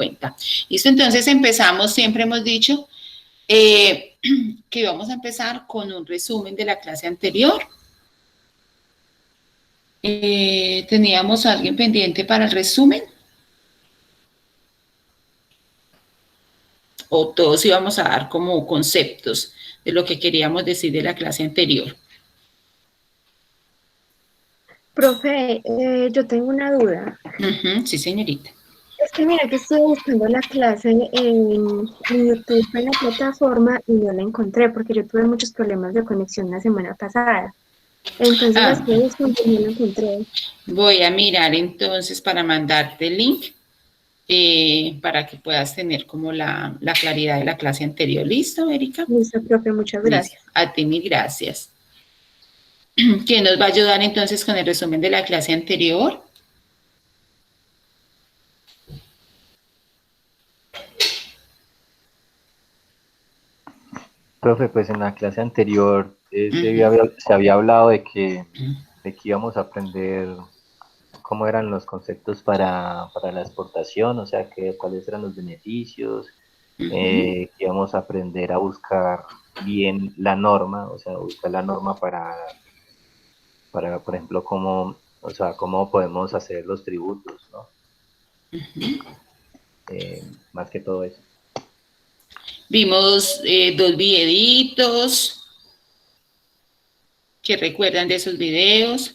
cuenta. ¿Listo? Entonces empezamos, siempre hemos dicho que vamos a empezar con un resumen de la clase anterior. ¿Teníamos a alguien pendiente para el resumen? ¿O todos íbamos a dar como conceptos de lo que queríamos decir de la clase anterior? Profe, yo tengo una duda. Sí, señorita. Es que mira que estoy buscando la clase en YouTube, en la plataforma, y no la encontré porque yo tuve muchos problemas de conexión la semana pasada. Entonces la estoy buscando y no la encontré. Voy a mirar entonces para mandarte el link para que puedas tener como la claridad de la clase anterior. ¿Listo, Erika? Listo, profe, muchas Listo. gracias. A ti mil gracias. ¿Quién nos va a ayudar entonces con el resumen de la clase anterior? Profe, pues en la clase anterior se había hablado de que íbamos a aprender cómo eran los conceptos para la exportación, o sea, cuáles eran los beneficios, que íbamos a aprender a buscar bien la norma, o sea, buscar la norma para por ejemplo, cómo podemos hacer los tributos, ¿no? Más que todo eso. Vimos 2 videitos. ¿Qué recuerdan de esos videos?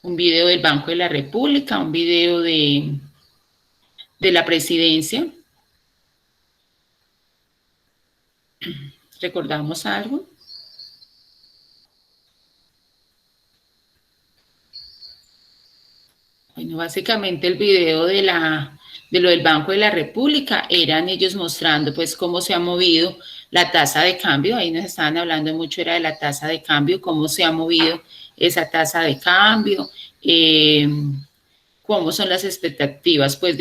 Un video del Banco de la República, un video de la presidencia. ¿Recordamos algo? Bueno, básicamente el video de lo del Banco de la República eran ellos mostrando pues cómo se ha movido la tasa de cambio. Ahí nos estaban hablando mucho, era de la tasa de cambio, cómo se ha movido esa tasa de cambio, cómo son las expectativas pues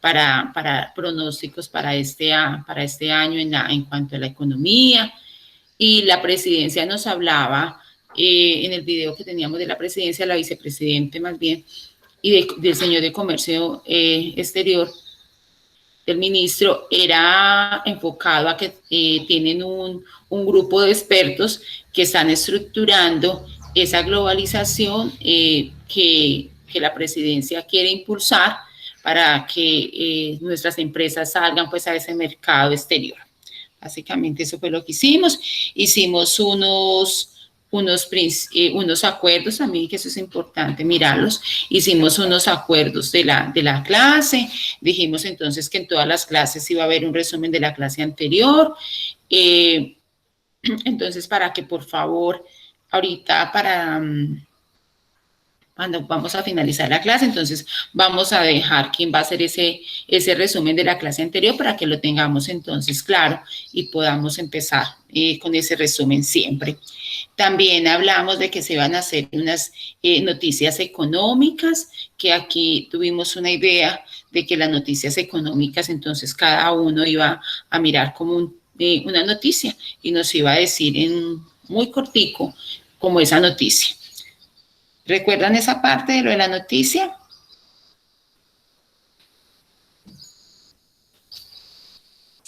para pronósticos para este año en cuanto a la economía. Y la presidencia nos hablaba en el video que teníamos de la presidencia, la vicepresidente más bien, y del señor de Comercio Exterior, del ministro, era enfocado a que tienen un grupo de expertos que están estructurando esa globalización que la presidencia quiere impulsar para que nuestras empresas salgan pues a ese mercado exterior. Básicamente eso fue lo que hicimos. Hicimos unos acuerdos también, que eso es importante mirarlos. Hicimos unos acuerdos de la clase. Dijimos entonces que en todas las clases iba a haber un resumen de la clase anterior. Entonces, para que por favor, ahorita cuando vamos a finalizar la clase, entonces vamos a dejar quién va a hacer ese resumen de la clase anterior para que lo tengamos entonces claro y podamos empezar con ese resumen siempre. También hablamos de que se van a hacer unas noticias económicas, que aquí tuvimos una idea de que las noticias económicas, entonces cada uno iba a mirar como una noticia y nos iba a decir en muy cortico como esa noticia. ¿Recuerdan esa parte de lo de la noticia?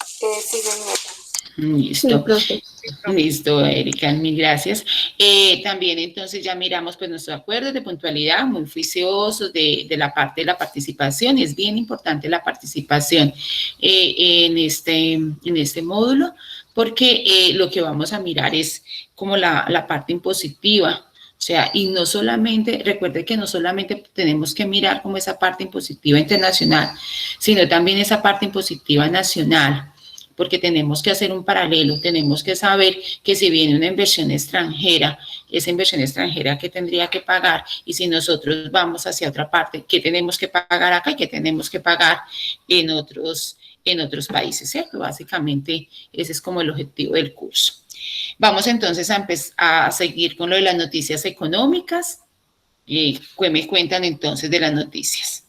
Sí, señora. Listo. Sí, profe. Listo, Erika, mil gracias. También entonces ya miramos pues nuestros acuerdos de puntualidad, muy juiciosos de la parte de la participación. Es bien importante la participación en este módulo, porque lo que vamos a mirar es como la parte impositiva. O sea, y no solamente, recuerde que no solamente tenemos que mirar como esa parte impositiva internacional, sino también esa parte impositiva nacional, porque tenemos que hacer un paralelo, tenemos que saber que si viene una inversión extranjera, esa inversión extranjera que tendría que pagar, y si nosotros vamos hacia otra parte, ¿qué tenemos que pagar acá y qué tenemos que pagar en otros países? ¿Cierto? Básicamente ese es como el objetivo del curso. Vamos entonces a seguir con lo de las noticias económicas. ¿Qué me cuentan entonces de las noticias?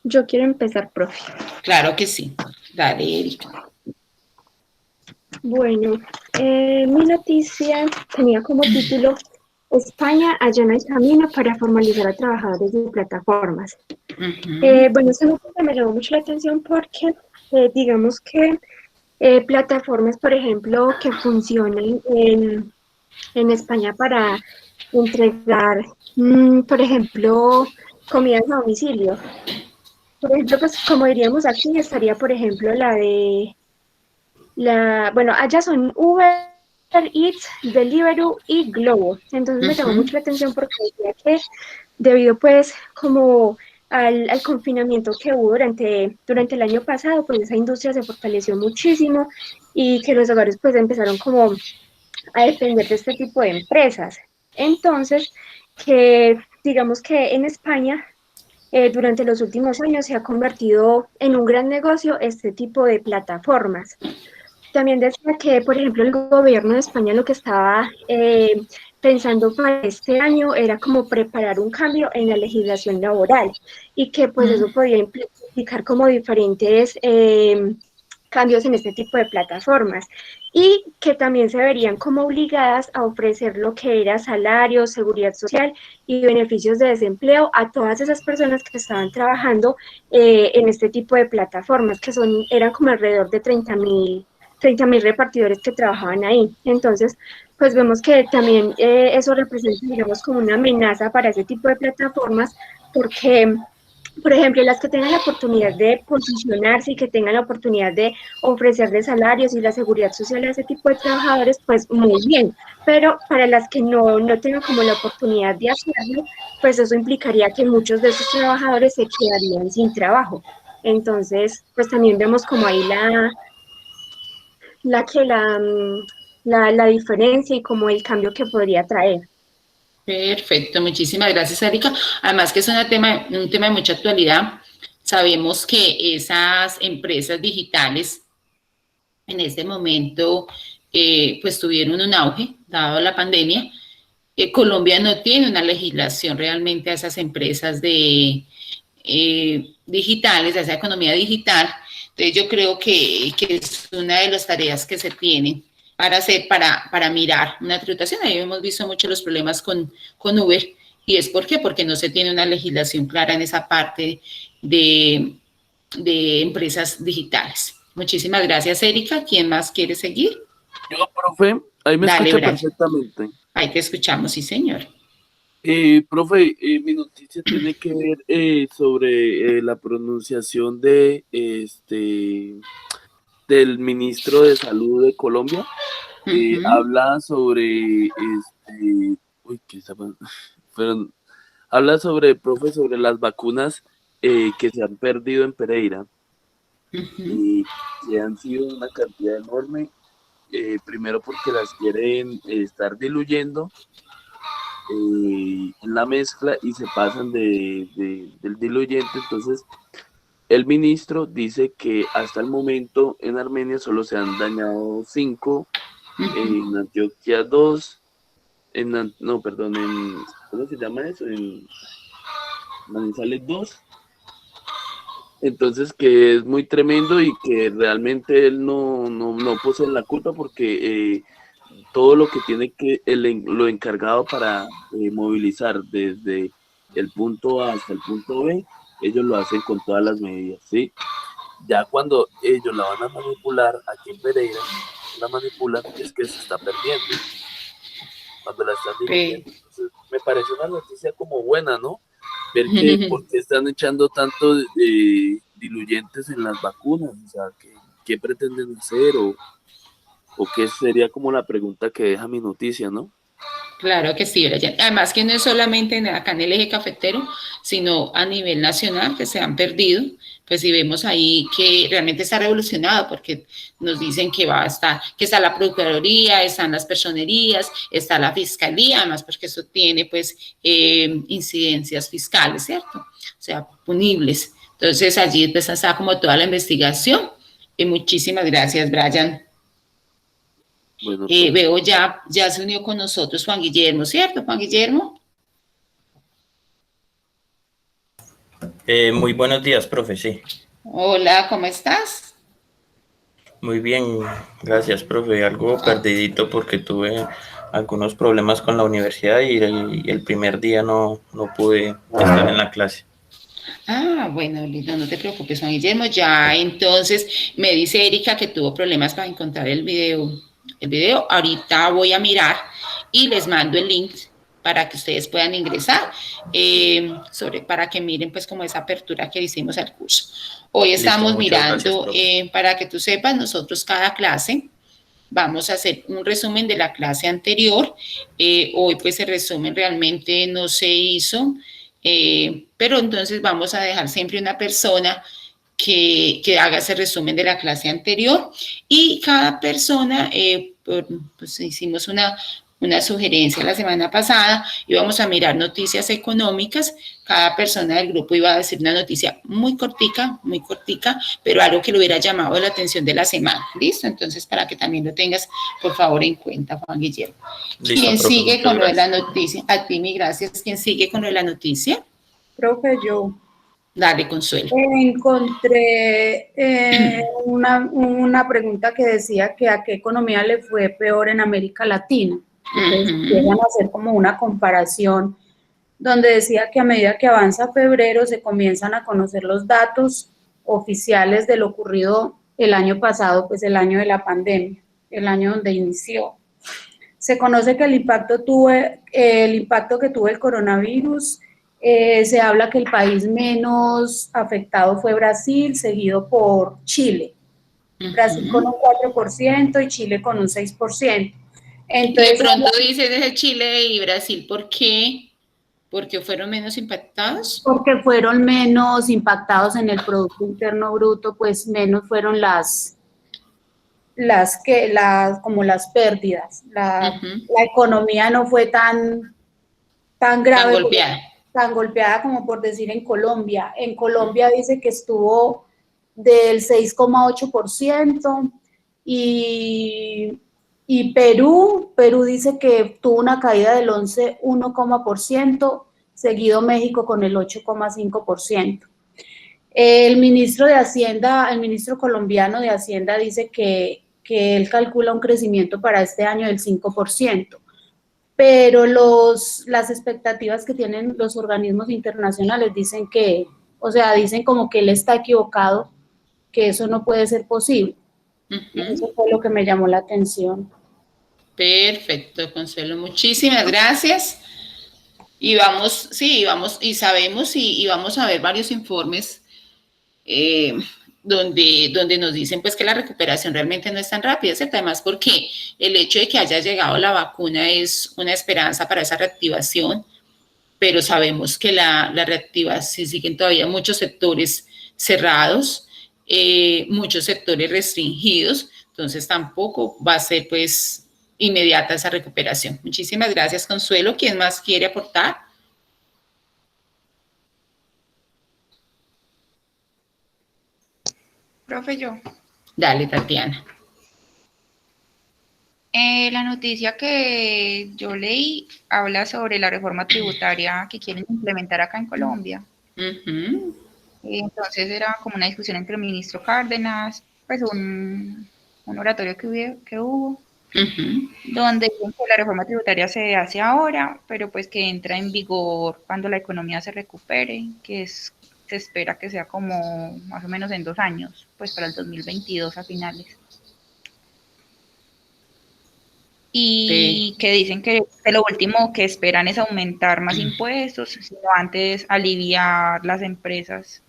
Yo quiero empezar, profe. Claro que sí. Dale, Erika. Bueno, mi noticia tenía como título España allana el camino para formalizar a trabajadores de plataformas. Bueno, esa noticia me llamó mucho la atención porque digamos que plataformas, por ejemplo, que funcionen en España para entregar, por ejemplo, comidas a domicilio. Por ejemplo, pues como diríamos aquí, estaría, por ejemplo, bueno, allá son Uber Eats, Deliveroo y Globo. Entonces me llamó mucho la atención porque decía que debido pues como al confinamiento que hubo durante el año pasado, pues esa industria se fortaleció muchísimo y que los hogares pues empezaron como a depender de este tipo de empresas. Entonces, que digamos que en España durante los últimos años se ha convertido en un gran negocio este tipo de plataformas. También decía que, por ejemplo, el gobierno de España lo que estaba pensando para este año era como preparar un cambio en la legislación laboral y que pues eso podía implicar como diferentes cambios en este tipo de plataformas y que también se verían como obligadas a ofrecer lo que era salario, seguridad social y beneficios de desempleo a todas esas personas que estaban trabajando en este tipo de plataformas, que eran como alrededor de 30.000 repartidores que trabajaban ahí. Entonces, pues vemos que también eso representa, digamos, como una amenaza para ese tipo de plataformas, porque por ejemplo, las que tengan la oportunidad de posicionarse y que tengan la oportunidad de ofrecerle salarios y la seguridad social a ese tipo de trabajadores, pues muy bien. Pero para las que no tengan como la oportunidad de hacerlo, pues eso implicaría que muchos de esos trabajadores se quedarían sin trabajo. Entonces, pues también vemos como ahí la, que la, la diferencia y como el cambio que podría traer. Perfecto, muchísimas gracias, Erika. Además que es un tema de mucha actualidad. Sabemos que esas empresas digitales en este momento pues tuvieron un auge dado la pandemia. Colombia no tiene una legislación realmente a esas empresas digitales, a esa economía digital. Entonces yo creo que es una de las tareas que se tienen para hacer, para mirar una tributación. Ahí hemos visto mucho los problemas con Uber, y es ¿por qué? Porque no se tiene una legislación clara en esa parte de empresas digitales. Muchísimas gracias, Erika. ¿Quién más quiere seguir? Yo, profe, ahí me Dale, escucha Brian. perfectamente. Ahí te escuchamos, sí, señor. Profe, mi noticia tiene que ver sobre la pronunciación del ministro de Salud de Colombia. Habla sobre uy, ¿qué está pasando? Habla sobre, profe, sobre las vacunas que se han perdido en Pereira y que han sido una cantidad enorme. Primero porque las quieren estar diluyendo en la mezcla y se pasan del diluyente. Entonces, el ministro dice que hasta el momento en Armenia solo se han dañado 5, en Antioquia 2, ¿cómo se llama eso? En Manizales 2. Entonces, que es muy tremendo y que realmente él no posee la culpa porque todo lo que tiene que, lo encargado para movilizar desde el punto A hasta el punto B, ellos lo hacen con todas las medidas, ¿sí? Ya cuando ellos la van a manipular aquí en Pereira, la manipulan es que se está perdiendo, cuando la están diluyendo. Entonces, me pareció una noticia como buena, ¿no? Ver que por qué están echando tanto diluyentes en las vacunas, o sea, ¿qué pretenden hacer o qué sería como la pregunta que deja mi noticia, ¿no? Claro que sí, Brian. Además que no es solamente acá en el eje cafetero, sino a nivel nacional que se han perdido. Pues si vemos ahí que realmente está revolucionado porque nos dicen que va a estar, que está la Procuraduría, están las personerías, está la Fiscalía, además porque eso tiene pues incidencias fiscales, ¿cierto? O sea, punibles. Entonces allí pues está como toda la investigación. Y muchísimas gracias, Brian. Bueno, pues, Veo ya se unió con nosotros Juan Guillermo, ¿cierto, Juan Guillermo? Muy buenos días, profe, sí. Hola, ¿cómo estás? Muy bien, gracias, profe. Algo perdidito porque tuve algunos problemas con la universidad y el primer día no pude estar en la clase. Ah, bueno, lindo, no te preocupes, Juan Guillermo. Ya entonces me dice Erika que tuvo problemas para encontrar el video. El video, ahorita voy a mirar y les mando el link para que ustedes puedan ingresar, para que miren pues como esa apertura que hicimos al curso. Hoy Listo, estamos muchas gracias, mirando, profe. para que tú sepas, nosotros cada clase vamos a hacer un resumen de la clase anterior. Hoy pues el resumen realmente no se hizo, pero entonces vamos a dejar siempre una persona que haga ese resumen de la clase anterior y cada persona, pues hicimos una sugerencia la semana pasada, íbamos a mirar noticias económicas, cada persona del grupo iba a decir una noticia muy cortica, pero algo que le hubiera llamado la atención de la semana, ¿listo? Entonces, para que también lo tengas, por favor, en cuenta, Juan Guillermo. Listo, ¿Quién profe, sigue muchas con lo de la gracias. noticia? A ti, mi gracias. ¿Quién sigue con lo de la noticia? Profe, yo Dale, Consuelo. encontré una pregunta que decía que a qué economía le fue peor en América Latina. Entonces, llegan a hacer como una comparación donde decía que a medida que avanza febrero se comienzan a conocer los datos oficiales de lo ocurrido el año pasado, pues el año de la pandemia, el año donde inició. Se conoce que el impacto que tuvo el coronavirus, se habla que el país menos afectado fue Brasil, seguido por Chile. Brasil con un 4% y Chile con un 6%. Y de Entonces, pronto dices desde Chile y Brasil, ¿por qué? ¿Porque fueron menos impactados? porque fueron menos impactados en el Producto Interno Bruto, pues menos fueron como las pérdidas. La economía no fue tan grave, tan golpeada como por decir en Colombia. En Colombia dice que estuvo del 6,8% y Perú dice que tuvo una caída del 1,% seguido México con el 8,5%. El ministro de Hacienda, el ministro colombiano de Hacienda dice que él calcula un crecimiento para este año del 5%, pero las expectativas que tienen los organismos internacionales dicen dicen como que él está equivocado, que eso no puede ser posible. Y eso fue lo que me llamó la atención. Perfecto, Consuelo, muchísimas gracias. Y vamos, sí, vamos, y sabemos y vamos a ver varios informes donde nos dicen pues que la recuperación realmente no es tan rápida, ¿cierto? Además porque el hecho de que haya llegado la vacuna es una esperanza para esa reactivación, pero sabemos que la reactivación siguen todavía muchos sectores cerrados, muchos sectores restringidos, entonces tampoco va a ser pues inmediata esa recuperación. Muchísimas gracias, Consuelo. ¿Quién más quiere aportar? Profe, yo. Dale, Tatiana. La noticia que yo leí habla sobre la reforma tributaria que quieren implementar acá en Colombia. Entonces era como una discusión entre el ministro Cárdenas, pues un oratorio que hubo, donde dicen que la reforma tributaria se hace ahora, pero pues que entra en vigor cuando la economía se recupere, se espera que sea como más o menos en 2 años, pues para el 2022 a finales. Y que dicen que lo último que esperan es aumentar más impuestos, sino antes aliviar las empresas.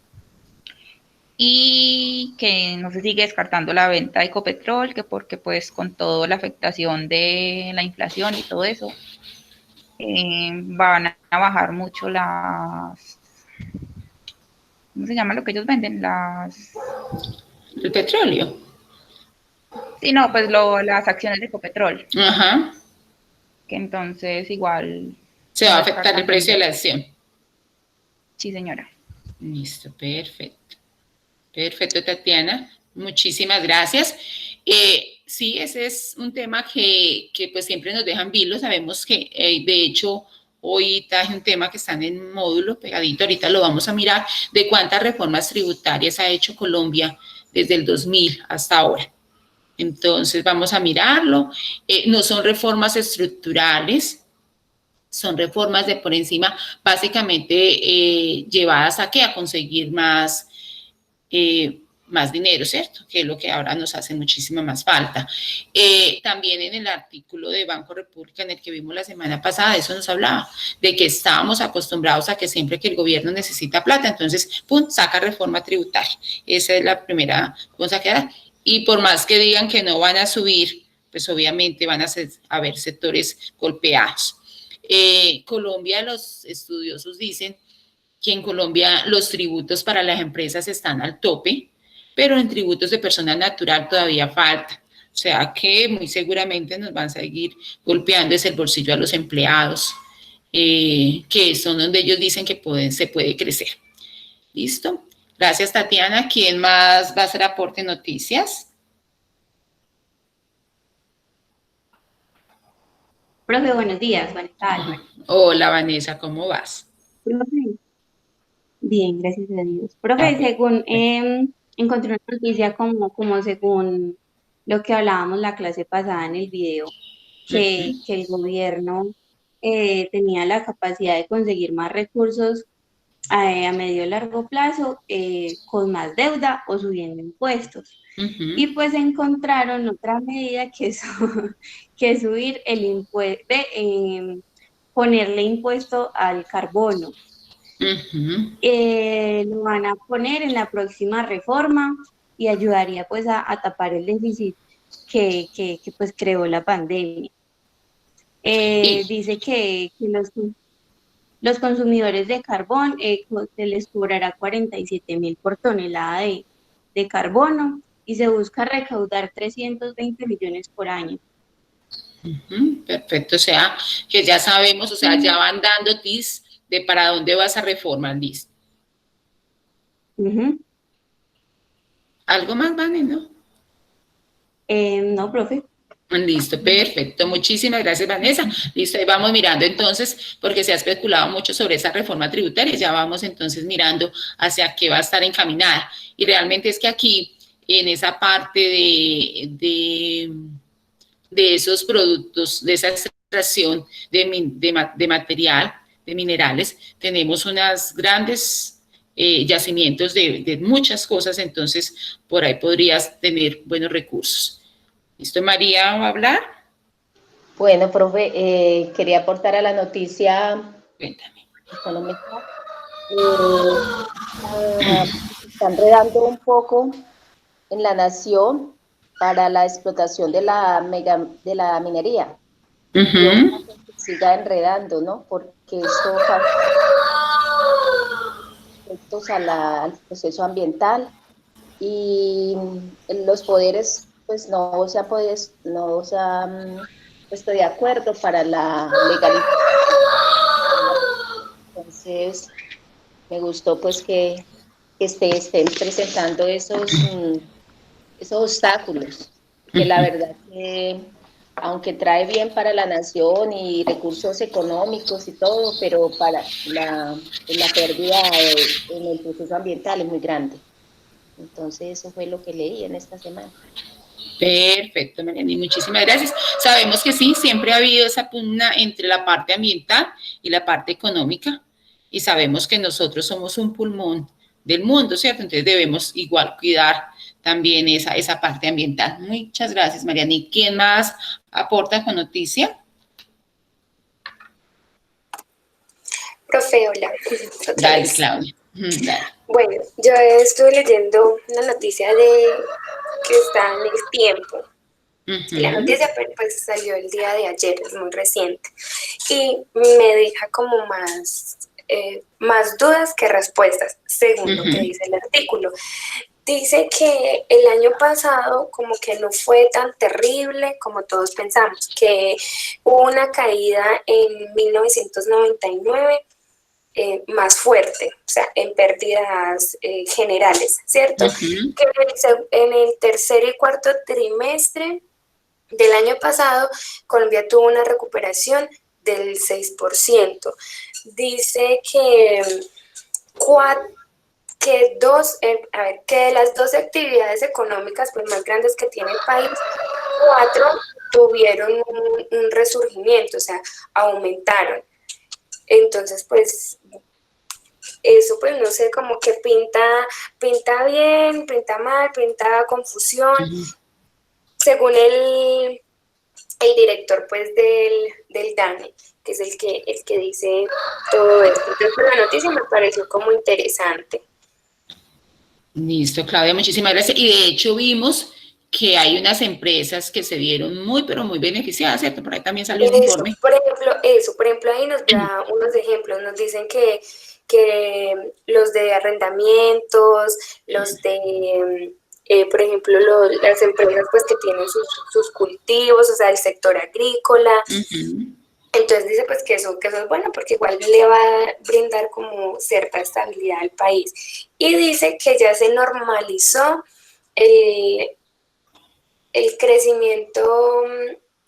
Y que no se sigue descartando la venta de Ecopetrol, que porque pues con toda la afectación de la inflación y todo eso, van a bajar mucho las... ¿Cómo se llama lo que ellos venden? El petróleo. Sí, no, pues las acciones de Ecopetrol. Ajá. Que entonces igual... Se va a afectar el precio de la acción. Sí, señora. Listo, perfecto. Perfecto, Tatiana. Muchísimas gracias. Sí, ese es un tema que pues siempre nos dejan vilo. Sabemos que, de hecho, hoy traje un tema que está en módulo pegadito. Ahorita lo vamos a mirar de cuántas reformas tributarias ha hecho Colombia desde el 2000 hasta ahora. Entonces vamos a mirarlo. No son reformas estructurales, son reformas de por encima, básicamente llevadas a ¿qué? A conseguir más dinero, ¿cierto? Que es lo que ahora nos hace muchísima más falta. También en el artículo de Banco República en el que vimos la semana pasada, eso nos hablaba, de que estábamos acostumbrados a que siempre que el gobierno necesita plata, entonces, ¡pum!, saca reforma tributaria. Esa es la primera cosa que da. Y por más que digan que no van a subir, pues obviamente van a haber sectores golpeados. Colombia, los estudiosos dicen que en Colombia los tributos para las empresas están al tope, pero en tributos de persona natural todavía falta. O sea que muy seguramente nos van a seguir golpeando es el bolsillo a los empleados, que son donde ellos dicen que se puede crecer. ¿Listo? Gracias, Tatiana. ¿Quién más va a hacer aporte noticias? Profe, buenos días, buenas tardes. Hola, Vanessa, ¿cómo vas? Profe, bien, gracias a Dios. Profe, según encontré una noticia como según lo que hablábamos la clase pasada en el video, que el gobierno tenía la capacidad de conseguir más recursos a medio y largo plazo con más deuda o subiendo impuestos. Y pues encontraron otra medida que es subir el impuesto, ponerle impuesto al carbono. Lo van a poner en la próxima reforma y ayudaría pues a tapar el déficit que pues creó la pandemia. Dice que los consumidores de carbón se les cobrará 47.000 por tonelada de carbono y se busca recaudar 320 millones por año. Perfecto, o sea, que ya sabemos, o sea, ya van dando tips de para dónde va esa reforma, Liz. ¿Algo más, Vane, no? No, profe. Listo, perfecto. Muchísimas gracias, Vanessa. Listo, ahí vamos mirando entonces, porque se ha especulado mucho sobre esa reforma tributaria, ya vamos entonces mirando hacia qué va a estar encaminada. Y realmente es que aquí, en esa parte de esos productos, de esa extracción de material, de minerales, tenemos unas grandes yacimientos de muchas cosas, entonces por ahí podrías tener buenos recursos. ¿Listo, María, va a hablar? Bueno, profe, quería aportar a la noticia económica. Están enredando un poco en la nación para la explotación de la minería. Siga enredando, ¿no? Porque esto efectos al proceso ambiental y los poderes pues no se han puesto de acuerdo para la legalización. Entonces me gustó pues que estén presentando esos obstáculos, que la verdad que aunque trae bien para la nación y recursos económicos y todo, pero para la pérdida en el proceso ambiental es muy grande. Entonces eso fue lo que leí en esta semana. Perfecto, Mariana, muchísimas gracias. Sabemos que sí, siempre ha habido esa pugna entre la parte ambiental y la parte económica, y sabemos que nosotros somos un pulmón del mundo, ¿cierto? Entonces debemos igual cuidar también esa parte ambiental. Muchas gracias, Mariana. ¿Y quién más aporta con noticia? Profe, hola. Dale, Claudia. Dale. Bueno, yo estuve leyendo una noticia que está en El Tiempo. La noticia pues salió el día de ayer, es muy reciente. Y me deja como más dudas que respuestas, según lo que dice el artículo. Dice que el año pasado como que no fue tan terrible como todos pensamos, que hubo una caída en 1999 más fuerte, o sea, en pérdidas generales, ¿cierto? Que en el tercer y cuarto trimestre del año pasado, Colombia tuvo una recuperación del 6%. Dice que que que de las 12 actividades económicas pues, más grandes que tiene el país, 4 tuvieron un resurgimiento, o sea, aumentaron. Entonces, pues, eso, pues, no sé, como que pinta bien, pinta mal, pinta confusión. Según el director, pues, del DANE, que es el que dice todo esto. Entonces, la noticia me pareció como interesante. Listo, Claudia, muchísimas gracias. Y de hecho vimos que hay unas empresas que se vieron muy, pero muy beneficiadas, ¿cierto? Por ahí también salió un informe. Por ejemplo, ahí nos da unos ejemplos, nos dicen que los de arrendamientos, los de, por ejemplo, las empresas pues que tienen sus cultivos, o sea, el sector agrícola. Entonces dice pues que eso es bueno porque igual le va a brindar como cierta estabilidad al país. Y dice que ya se normalizó el crecimiento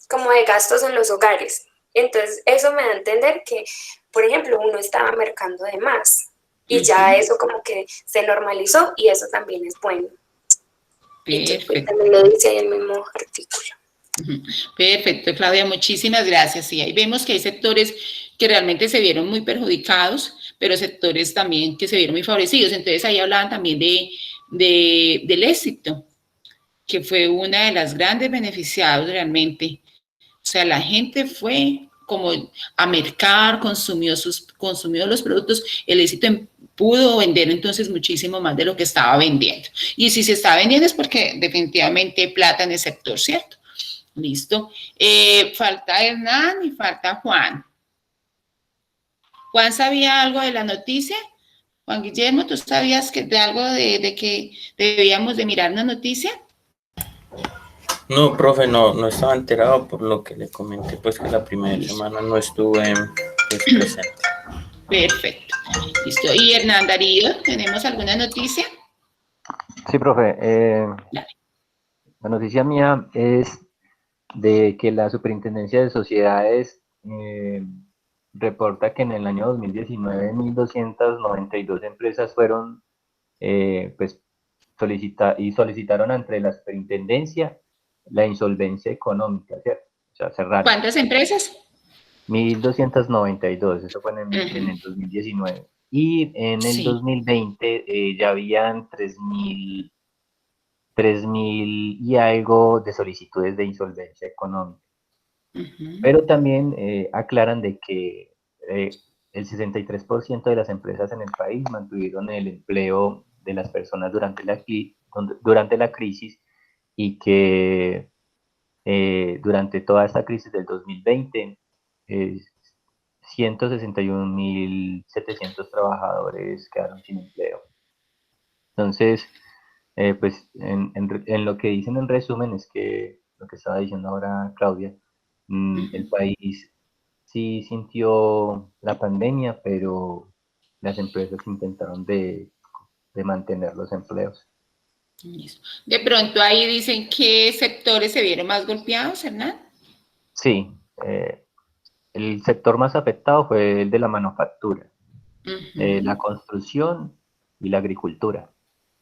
como de gastos en los hogares. Entonces eso me da a entender que, por ejemplo, uno estaba mercando de más y ya eso como que se normalizó y eso también es bueno. Entonces, pues, también lo dice ahí el mismo artículo. Perfecto, Claudia, muchísimas gracias. Sí, ahí vemos que hay sectores que realmente se vieron muy perjudicados, pero sectores también que se vieron muy favorecidos. Entonces ahí hablaban también del éxito, que fue una de las grandes beneficiados realmente. O sea, la gente fue como a mercar, consumió los productos, el éxito pudo vender entonces muchísimo más de lo que estaba vendiendo. Y si se está vendiendo es porque definitivamente hay plata en el sector, ¿cierto? Listo. Falta Hernán y falta Juan. ¿Juan sabía algo de la noticia? Juan Guillermo, ¿tú sabías de algo de que debíamos de mirar una noticia? No, profe, no estaba enterado por lo que le comenté, pues que la primera semana no estuve presente. Perfecto. Listo. ¿Y Hernán Darío, tenemos alguna noticia? Sí, profe. La noticia mía es de que la Superintendencia de Sociedades reporta que en el año 2019 1.292 empresas fueron, pues, solicitaron ante la Superintendencia la insolvencia económica, ¿cierto? O sea, cerraron. ¿Cuántas empresas? 1.292, eso fue en el 2019. Y en el 2020 ya habían 3.000 y algo de solicitudes de insolvencia económica. Pero también aclaran de que el 63% de las empresas en el país mantuvieron el empleo de las personas durante la crisis y que durante toda esta crisis del 2020 161.700 trabajadores quedaron sin empleo. Entonces, pues en lo que dicen en resumen es que lo que estaba diciendo ahora Claudia, el país sí sintió la pandemia, pero las empresas intentaron de mantener los empleos. De pronto ahí dicen qué sectores se vieron más golpeados, Hernán. Sí, el sector más afectado fue el de la manufactura, la construcción y la agricultura.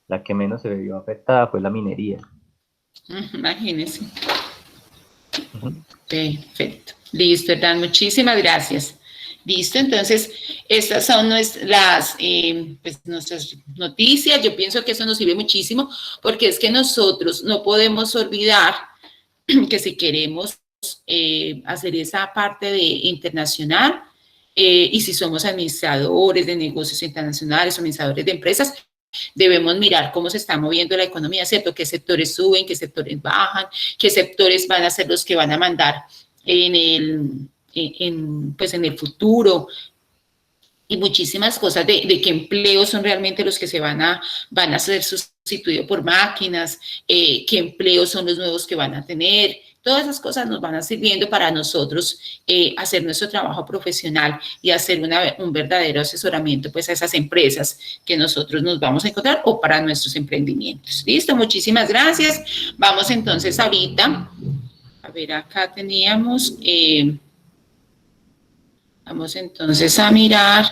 La que menos se vio afectada fue la minería. Imagínense. Perfecto. Listo, Hernán, muchísimas gracias. Listo, entonces, estas son nuestras noticias. Yo pienso que eso nos sirve muchísimo porque es que nosotros no podemos olvidar que si queremos hacer esa parte de internacional y si somos administradores de negocios internacionales, administradores de empresas, debemos mirar cómo se está moviendo la economía, ¿cierto? ¿Qué sectores suben, qué sectores bajan, qué sectores van a ser los que van a mandar en el futuro? Y muchísimas cosas de qué empleos son realmente los que van a ser sustituidos por máquinas, qué empleos son los nuevos que van a tener. Todas esas cosas nos van a sirviendo para nosotros hacer nuestro trabajo profesional y hacer un verdadero asesoramiento pues a esas empresas que nosotros nos vamos a encontrar o para nuestros emprendimientos. Listo, muchísimas gracias. Vamos entonces ahorita, a ver, acá teníamos, vamos entonces a mirar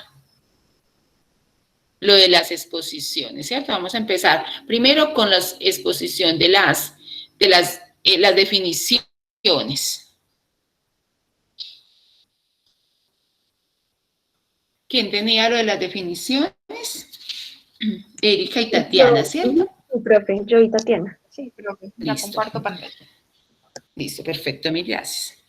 lo de las exposiciones, ¿cierto? Vamos a empezar primero con la exposición de las definiciones. ¿Quién tenía lo de las definiciones? Erika y Tatiana, ¿cierto? Sí, profe, yo y Tatiana. Sí, profe, ya Listo. comparto pantalla. Listo, perfecto, mil gracias.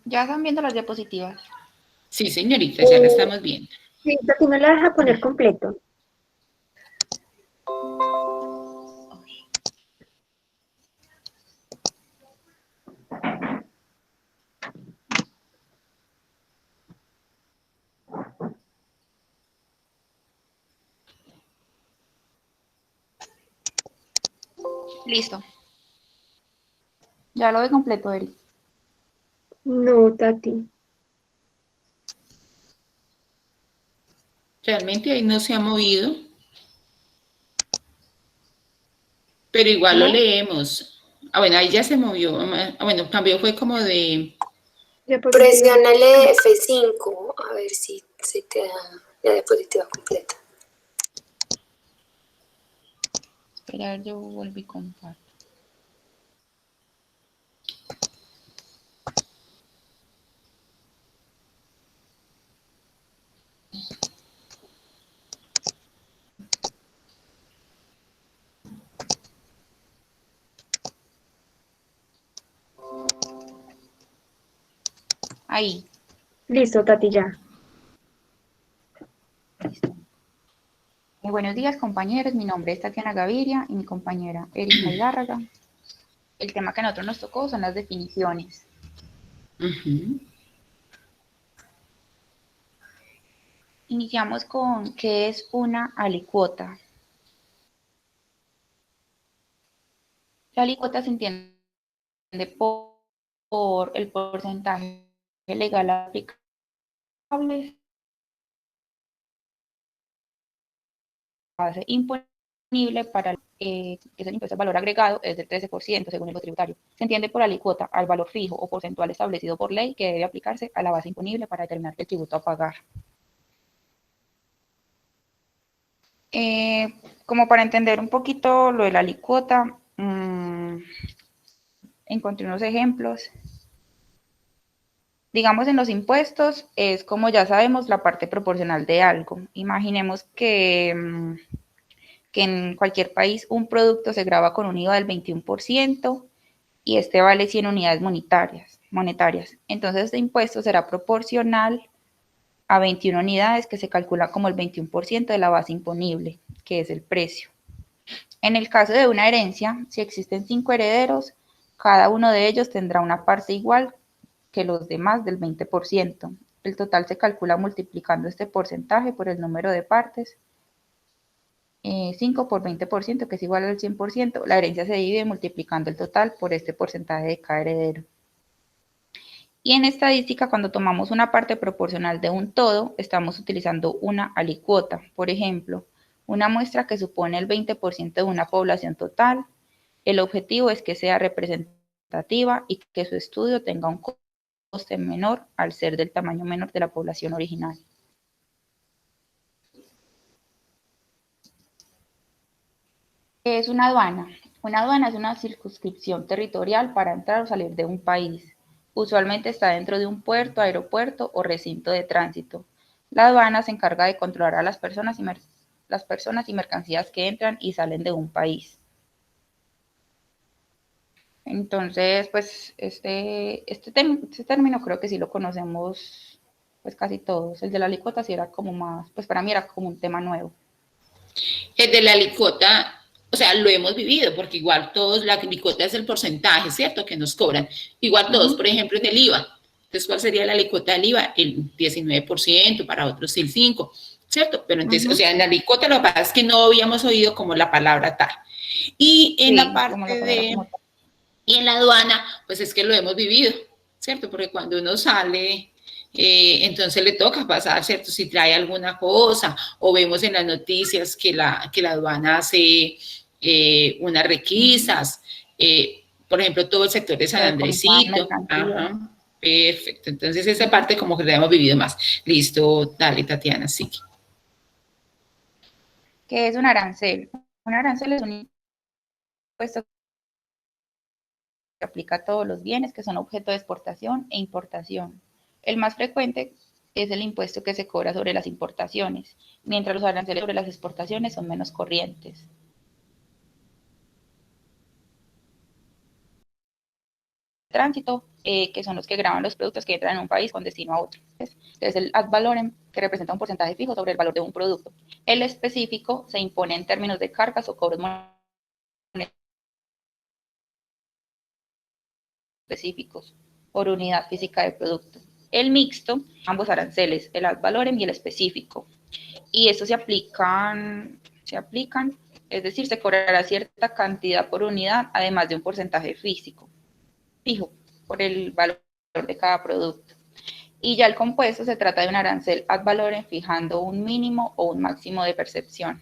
Ya están viendo las diapositivas. Sí, señorita, ya la estamos viendo. Sí, Tatiana la deja poner completo. Listo. Ya lo ve completo, Eri. No, Tati. Realmente ahí no se ha movido. Pero igual ¿No? lo leemos. Ah, bueno, ahí ya se movió. Ah, bueno, cambió, fue como de... Presiónale F5 a ver si te da la diapositiva completa. Espera, yo volví a compartir. Ahí. Listo, Tati, ya. Listo. Buenos días, compañeros. Mi nombre es Tatiana Gaviria y mi compañera Erika Hidárraga. El tema que a nosotros nos tocó son las definiciones. Iniciamos con ¿qué es una alicuota? La alicuota se entiende por el porcentaje legal aplicable, base imponible para que es el impuesto al valor agregado, es del 13% según el Código Tributario. Se entiende por alicuota al valor fijo o porcentual establecido por ley que debe aplicarse a la base imponible para determinar el tributo a pagar. Como para entender un poquito lo de la alicuota, encontré unos ejemplos. Digamos, en los impuestos es, como ya sabemos, la parte proporcional de algo. Imaginemos que en cualquier país un producto se grava con un IVA del 21% y este vale 100 unidades monetarias. Entonces, este impuesto será proporcional a 21 unidades, que se calcula como el 21% de la base imponible, que es el precio. En el caso de una herencia, si existen 5 herederos, cada uno de ellos tendrá una parte igual que los demás del 20%. El total se calcula multiplicando este porcentaje por el número de partes. 5 por 20%, que es igual al 100%. La herencia se divide multiplicando el total por este porcentaje de cada heredero. Y en estadística, cuando tomamos una parte proporcional de un todo, estamos utilizando una alicuota. Por ejemplo, una muestra que supone el 20% de una población total. El objetivo es que sea representativa y que su estudio tenga un coste menor al ser del tamaño menor de la población original. ¿Qué es una aduana? Una aduana es una circunscripción territorial para entrar o salir de un país. Usualmente está dentro de un puerto, aeropuerto o recinto de tránsito. La aduana se encarga de controlar a las personas y mercancías que entran y salen de un país. Entonces, pues, este término creo que sí lo conocemos, pues, casi todos. El de la alicuota sí era como más, pues, para mí era como un tema nuevo. El de la alicuota, O sea, lo hemos vivido, porque igual todos, la alícuota es el porcentaje, ¿cierto?, que nos cobran. Igual todos, por ejemplo, en el IVA. Entonces, ¿cuál sería la alícuota del IVA? El 19%, para otros el 5%, ¿cierto? Pero entonces, o sea, en la alícuota lo que pasa es que no habíamos oído como la palabra tal. Y en la parte de... Y en la aduana, pues es que lo hemos vivido, ¿cierto? Porque cuando uno sale, entonces le toca pasar, ¿cierto? Si trae alguna cosa, o vemos en las noticias que la aduana hace unas requisas, por ejemplo, todo el sector de San Andresito. Ajá, perfecto. Entonces esa parte como que la hemos vivido más. Listo, dale, Tatiana, sí. ¿Qué es un arancel? Un arancel es un impuesto que aplica a todos los bienes que son objeto de exportación e importación. El más frecuente es el impuesto que se cobra sobre las importaciones, mientras los aranceles sobre las exportaciones son menos corrientes. Tránsito, que son los que graban los productos que entran en un país con destino a otro. Es el ad valorem, que representa un porcentaje fijo sobre el valor de un producto. El específico se impone en términos de cargas o cobros específicos por unidad física de producto. El mixto, ambos aranceles, el ad valorem y el específico. Y estos se aplican, es decir, se cobrará cierta cantidad por unidad, además de un porcentaje fijo por el valor de cada producto. Y ya el compuesto se trata de un arancel ad valorem fijando un mínimo o un máximo de percepción.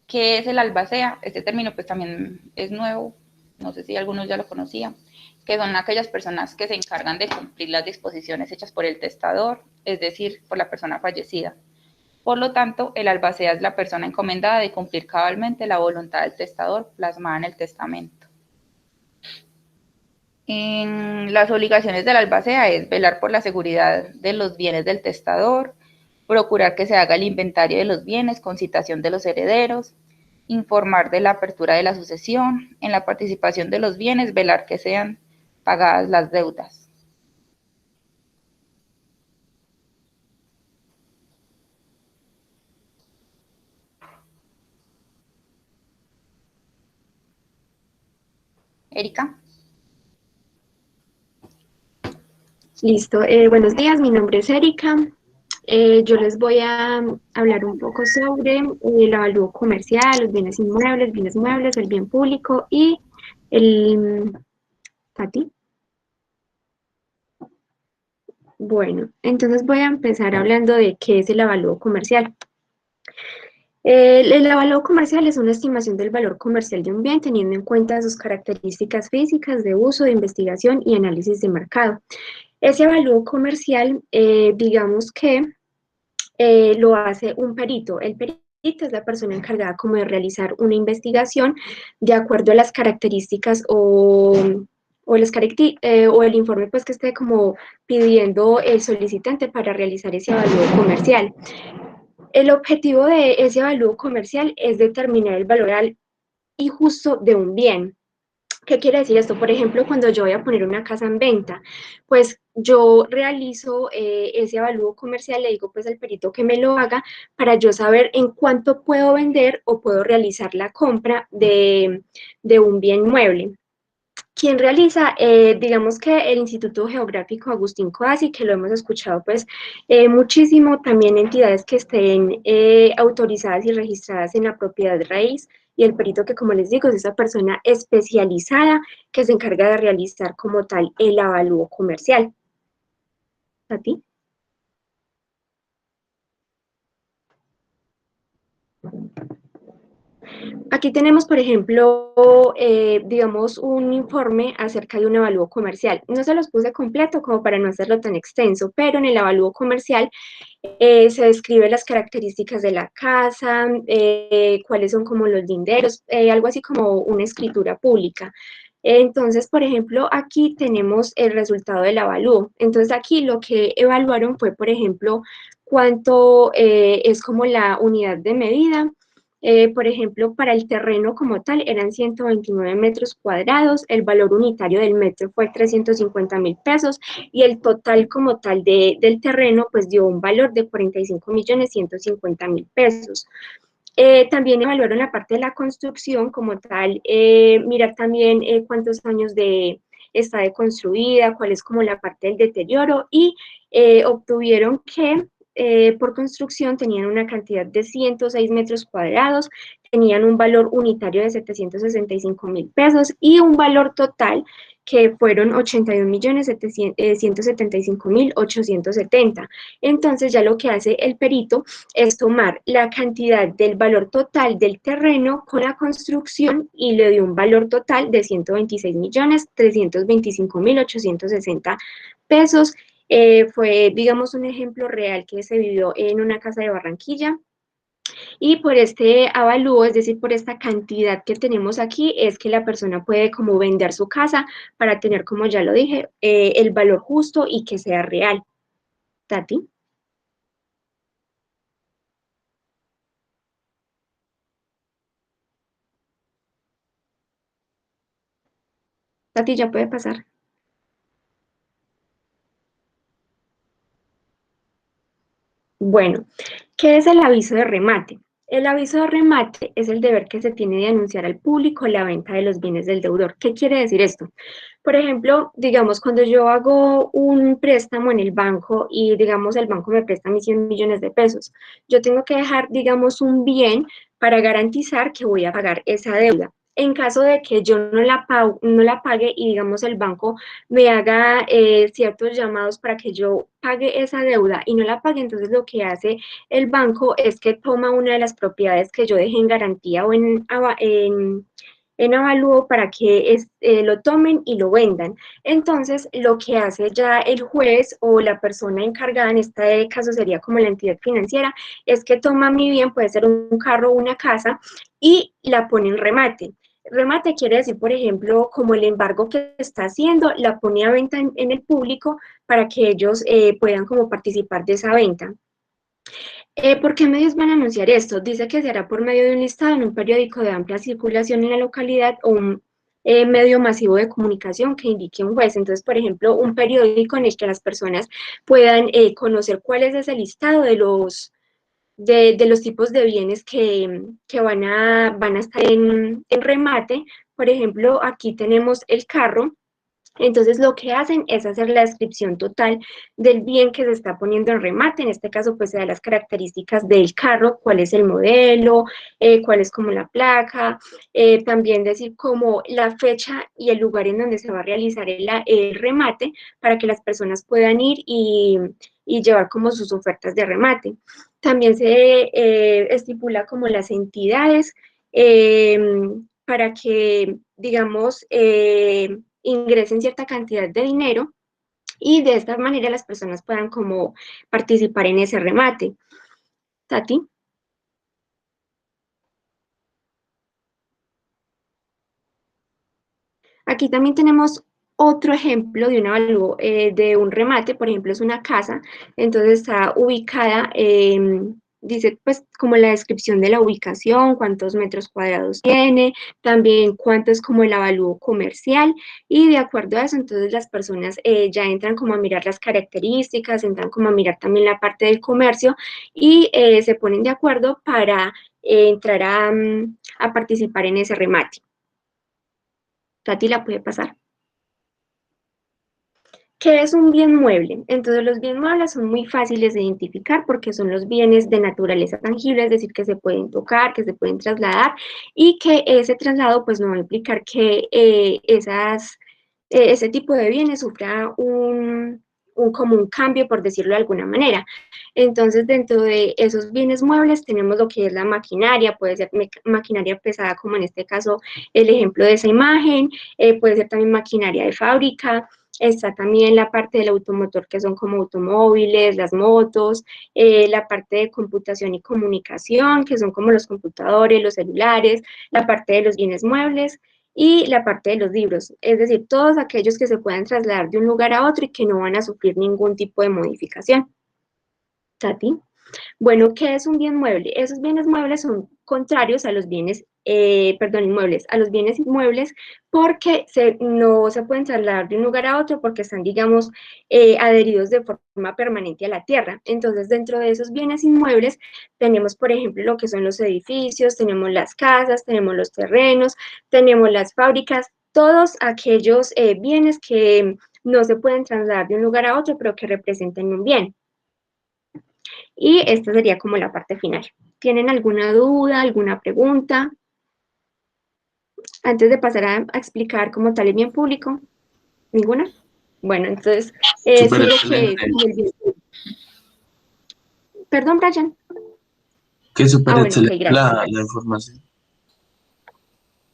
¿Qué es el albacea? Este término pues también es nuevo, no sé si algunos ya lo conocían, que son aquellas personas que se encargan de cumplir las disposiciones hechas por el testador, es decir, por la persona fallecida. Por lo tanto, el albacea es la persona encomendada de cumplir cabalmente la voluntad del testador plasmada en el testamento. En las obligaciones del albacea es velar por la seguridad de los bienes del testador, procurar que se haga el inventario de los bienes con citación de los herederos, informar de la apertura de la sucesión, en la participación de los bienes, velar que sean pagadas las deudas. Erika. Listo. Buenos días, mi nombre es Erika. Yo les voy a hablar un poco sobre el avalúo comercial, los bienes inmuebles, bienes muebles, el bien público y el... ¿Tati? Bueno, entonces voy a empezar hablando de qué es el avalúo comercial. El avalúo comercial es una estimación del valor comercial de un bien teniendo en cuenta sus características físicas de uso, de investigación y análisis de mercado. Ese avalúo comercial, digamos que lo hace un perito. El perito es la persona encargada como de realizar una investigación de acuerdo a las características o el informe pues que esté como pidiendo el solicitante para realizar ese avalúo comercial. El objetivo de ese avalúo comercial es determinar el valor real y justo de un bien. ¿Qué quiere decir esto? Por ejemplo, cuando yo voy a poner una casa en venta, pues yo realizo ese avalúo comercial, le digo pues al perito que me lo haga para yo saber en cuánto puedo vender o puedo realizar la compra de un bien mueble. ¿Quién realiza? Digamos que el Instituto Geográfico Agustín Codazzi, que lo hemos escuchado pues muchísimo, también entidades que estén autorizadas y registradas en la propiedad raíz, y el perito que, como les digo, es esa persona especializada que se encarga de realizar como tal el avalúo comercial. ¿A ti? Aquí tenemos, por ejemplo, digamos, un informe acerca de un avalúo comercial. No se los puse completo como para no hacerlo tan extenso, pero en el avalúo comercial se describen las características de la casa, cuáles son como los linderos, algo así como una escritura pública. Entonces, por ejemplo, aquí tenemos el resultado del avalúo. Entonces, aquí lo que evaluaron fue, por ejemplo, cuánto es como la unidad de medida, Por ejemplo, para el terreno como tal eran 129 metros cuadrados, el valor unitario del metro fue 350.000 pesos y el total como tal del terreno pues dio un valor de 45.150.000 pesos. También evaluaron la parte de la construcción como tal, mirar también cuántos años está de construida, cuál es como la parte del deterioro y obtuvieron que por construcción tenían una cantidad de 106 metros cuadrados, tenían un valor unitario de 765.000 pesos y un valor total que fueron 81.175.870. Entonces ya lo que hace el perito es tomar la cantidad del valor total del terreno con la construcción y le dio un valor total de 126.325.860 pesos. Fue, digamos, un ejemplo real que se vivió en una casa de Barranquilla. Y por este avalúo, es decir, por esta cantidad que tenemos aquí, es que la persona puede como vender su casa para tener, como ya lo dije, el valor justo y que sea real. Tati. Tati, ya puede pasar. Bueno, ¿qué es el aviso de remate? El aviso de remate es el deber que se tiene de anunciar al público la venta de los bienes del deudor. ¿Qué quiere decir esto? Por ejemplo, digamos, cuando yo hago un préstamo en el banco y, digamos, el banco me presta mis 100 millones de pesos, yo tengo que dejar, digamos, un bien para garantizar que voy a pagar esa deuda. En caso de que yo no la pague y, digamos, el banco me haga ciertos llamados para que yo pague esa deuda y no la pague, entonces lo que hace el banco es que toma una de las propiedades que yo dejé en garantía o en avalúo para que lo tomen y lo vendan. Entonces, lo que hace ya el juez o la persona encargada, en este caso sería como la entidad financiera, es que toma mi bien, puede ser un carro o una casa, y la pone en remate. Remate quiere decir, por ejemplo, como el embargo que está haciendo, la pone a venta en el público para que ellos puedan como participar de esa venta. ¿Por qué medios van a anunciar esto? Dice que se hará por medio de un listado en un periódico de amplia circulación en la localidad o un medio masivo de comunicación que indique un juez. Entonces, por ejemplo, un periódico en el que las personas puedan conocer cuál es ese listado de los tipos de bienes que van a estar en remate. Por ejemplo, aquí tenemos el carro. Entonces, lo que hacen es hacer la descripción total del bien que se está poniendo en remate. En este caso, pues se da las características del carro, cuál es el modelo, cuál es como la placa, también decir como la fecha y el lugar en donde se va a realizar el remate para que las personas puedan ir y llevar como sus ofertas de remate. También se estipula como las entidades para que, digamos, ingresen cierta cantidad de dinero y de esta manera las personas puedan como participar en ese remate. Tati. Aquí también tenemos otro ejemplo de un avalúo de un remate, por ejemplo, es una casa, entonces está ubicada, dice pues como la descripción de la ubicación, cuántos metros cuadrados tiene, también cuánto es como el avalúo comercial, y de acuerdo a eso, entonces las personas ya entran como a mirar las características, entran como a mirar también la parte del comercio, y se ponen de acuerdo para entrar a participar en ese remate. Tati, la puede pasar. ¿Qué es un bien mueble? Entonces, los bienes muebles son muy fáciles de identificar porque son los bienes de naturaleza tangible, es decir, que se pueden tocar, que se pueden trasladar y que ese traslado pues no va a implicar que ese tipo de bienes sufra como un cambio, por decirlo de alguna manera. Entonces, dentro de esos bienes muebles tenemos lo que es la maquinaria, puede ser maquinaria pesada, como en este caso el ejemplo de esa imagen, puede ser también maquinaria de fábrica. Está también la parte del automotor, que son como automóviles, las motos, la parte de computación y comunicación, que son como los computadores, los celulares, la parte de los bienes muebles y la parte de los libros, es decir, todos aquellos que se puedan trasladar de un lugar a otro y que no van a sufrir ningún tipo de modificación. Tati. Bueno, ¿qué es un bien mueble? Esos bienes muebles son contrarios a los bienes, inmuebles, a los bienes inmuebles, porque no se pueden trasladar de un lugar a otro porque están, digamos, adheridos de forma permanente a la tierra. Entonces, dentro de esos bienes inmuebles tenemos, por ejemplo, lo que son los edificios, tenemos las casas, tenemos los terrenos, tenemos las fábricas, todos aquellos bienes que no se pueden trasladar de un lugar a otro, pero que representen un bien. Y esta sería como la parte final. ¿Tienen alguna duda, alguna pregunta? Antes de pasar a explicar como tal el bien público. ¿Ninguna? Bueno, entonces, Súper sigue excelente. Perdón, Brian. Que súper bueno, excelente ok, gracias. la información.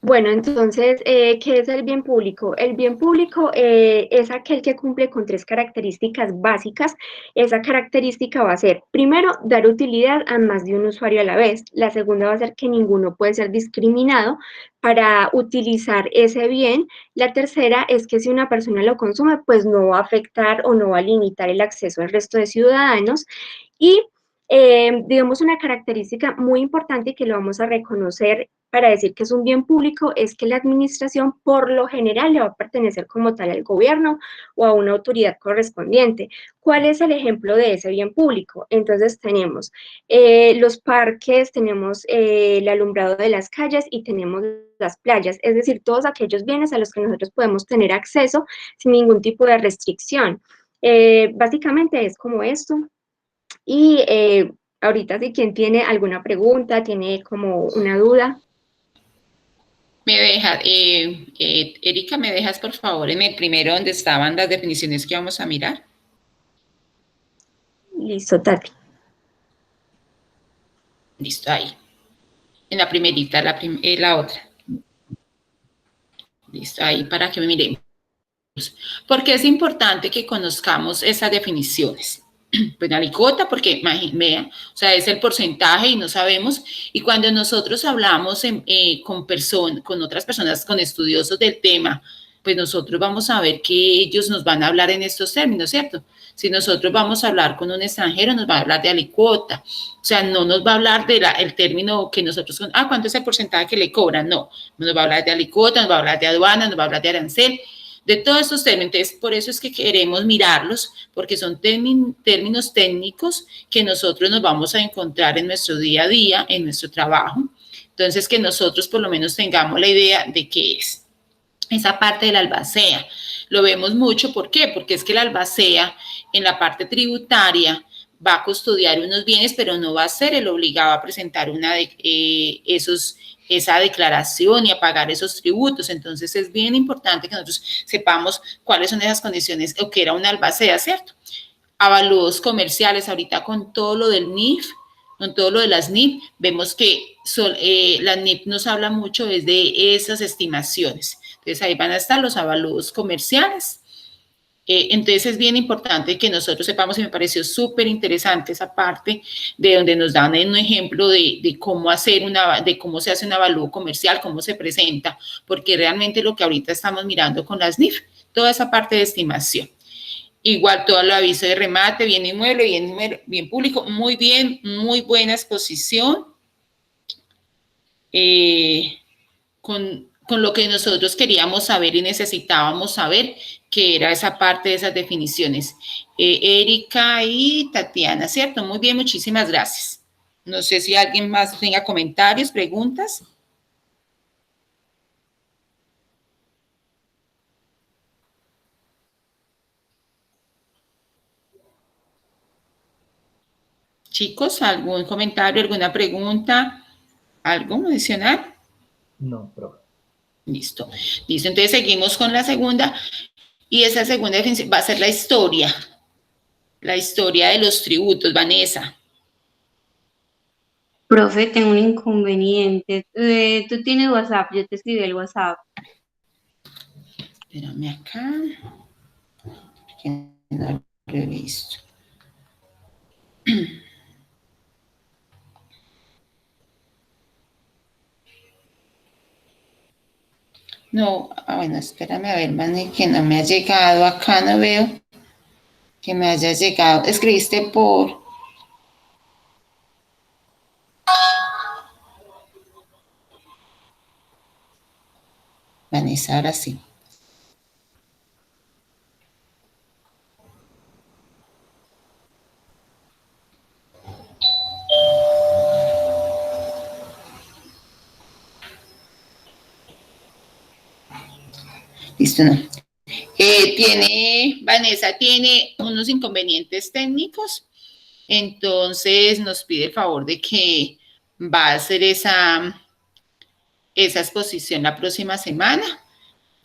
Bueno, entonces, ¿qué es el bien público? El bien público es aquel que cumple con 3 características básicas. Esa característica va a ser, primero, dar utilidad a más de un usuario a la vez. La segunda va a ser que ninguno puede ser discriminado para utilizar ese bien. La tercera es que si una persona lo consume, pues no va a afectar o no va a limitar el acceso al resto de ciudadanos. Y digamos, una característica muy importante que lo vamos a reconocer para decir que es un bien público es que la administración por lo general le va a pertenecer como tal al gobierno o a una autoridad correspondiente. ¿Cuál es el ejemplo de ese bien público? Entonces tenemos los parques, tenemos el alumbrado de las calles y tenemos las playas, es decir, todos aquellos bienes a los que nosotros podemos tener acceso sin ningún tipo de restricción. Básicamente es como esto. Y ahorita si quien tiene alguna pregunta, tiene como una duda. Me deja, Erika, ¿me dejas por favor en el primero donde estaban las definiciones que vamos a mirar? Listo, Tati. Listo, ahí. En la primerita, la otra. Listo, ahí para que me miremos. Porque es importante que conozcamos esas definiciones. Pues la alicota, porque vea, o sea, es el porcentaje y no sabemos. Y cuando nosotros hablamos con otras personas, con estudiosos del tema, pues nosotros vamos a ver que ellos nos van a hablar en estos términos, ¿cierto? Si nosotros vamos a hablar con un extranjero, nos va a hablar de alicuota. O sea, no nos va a hablar del término que nosotros, ¿cuánto es el porcentaje que le cobran? No, nos va a hablar de alicuota, nos va a hablar de aduana, nos va a hablar de arancel, de todos estos términos. Entonces, por eso es que queremos mirarlos, porque son términos técnicos que nosotros nos vamos a encontrar en nuestro día a día, en nuestro trabajo. Entonces, que nosotros por lo menos tengamos la idea de qué es. Esa parte de la albacea, lo vemos mucho, ¿por qué? Porque es que la albacea en la parte tributaria va a custodiar unos bienes, pero no va a ser el obligado a presentar esa declaración y a pagar esos tributos. Entonces es bien importante que nosotros sepamos cuáles son esas condiciones o qué era una albacea, ¿cierto? Avalúos comerciales, ahorita con todo lo del NIF, con todo lo de las NIF, vemos que la NIF nos habla mucho desde esas estimaciones. Entonces ahí van a estar los avalúos comerciales. Entonces es bien importante que nosotros sepamos, y me pareció súper interesante esa parte de donde nos dan un ejemplo de cómo se hace un avalúo comercial, cómo se presenta, porque realmente lo que ahorita estamos mirando con las NIF, toda esa parte de estimación. Igual todo el aviso de remate, bien inmueble, bien público, muy bien, muy buena exposición. Con lo que nosotros queríamos saber y necesitábamos saber, que era esa parte de esas definiciones. Erika y Tatiana, ¿cierto? Muy bien, muchísimas gracias. No sé si alguien más tenga comentarios, preguntas. Chicos, ¿algún comentario, alguna pregunta? ¿Algo adicional? No, profe. Listo. Entonces seguimos con la segunda. Y esa segunda definición va a ser la historia de los tributos, Vanessa. Profe, tengo un inconveniente. Tú tienes WhatsApp, yo te escribí el WhatsApp. Espérame acá. Que no lo he visto. No, bueno, espérame a ver, Mani, que no me ha llegado acá, no veo que me haya llegado. Escribiste por Vanessa, ahora sí. Listo, no. Vanessa tiene unos inconvenientes técnicos, entonces nos pide el favor de que va a hacer esa exposición la próxima semana.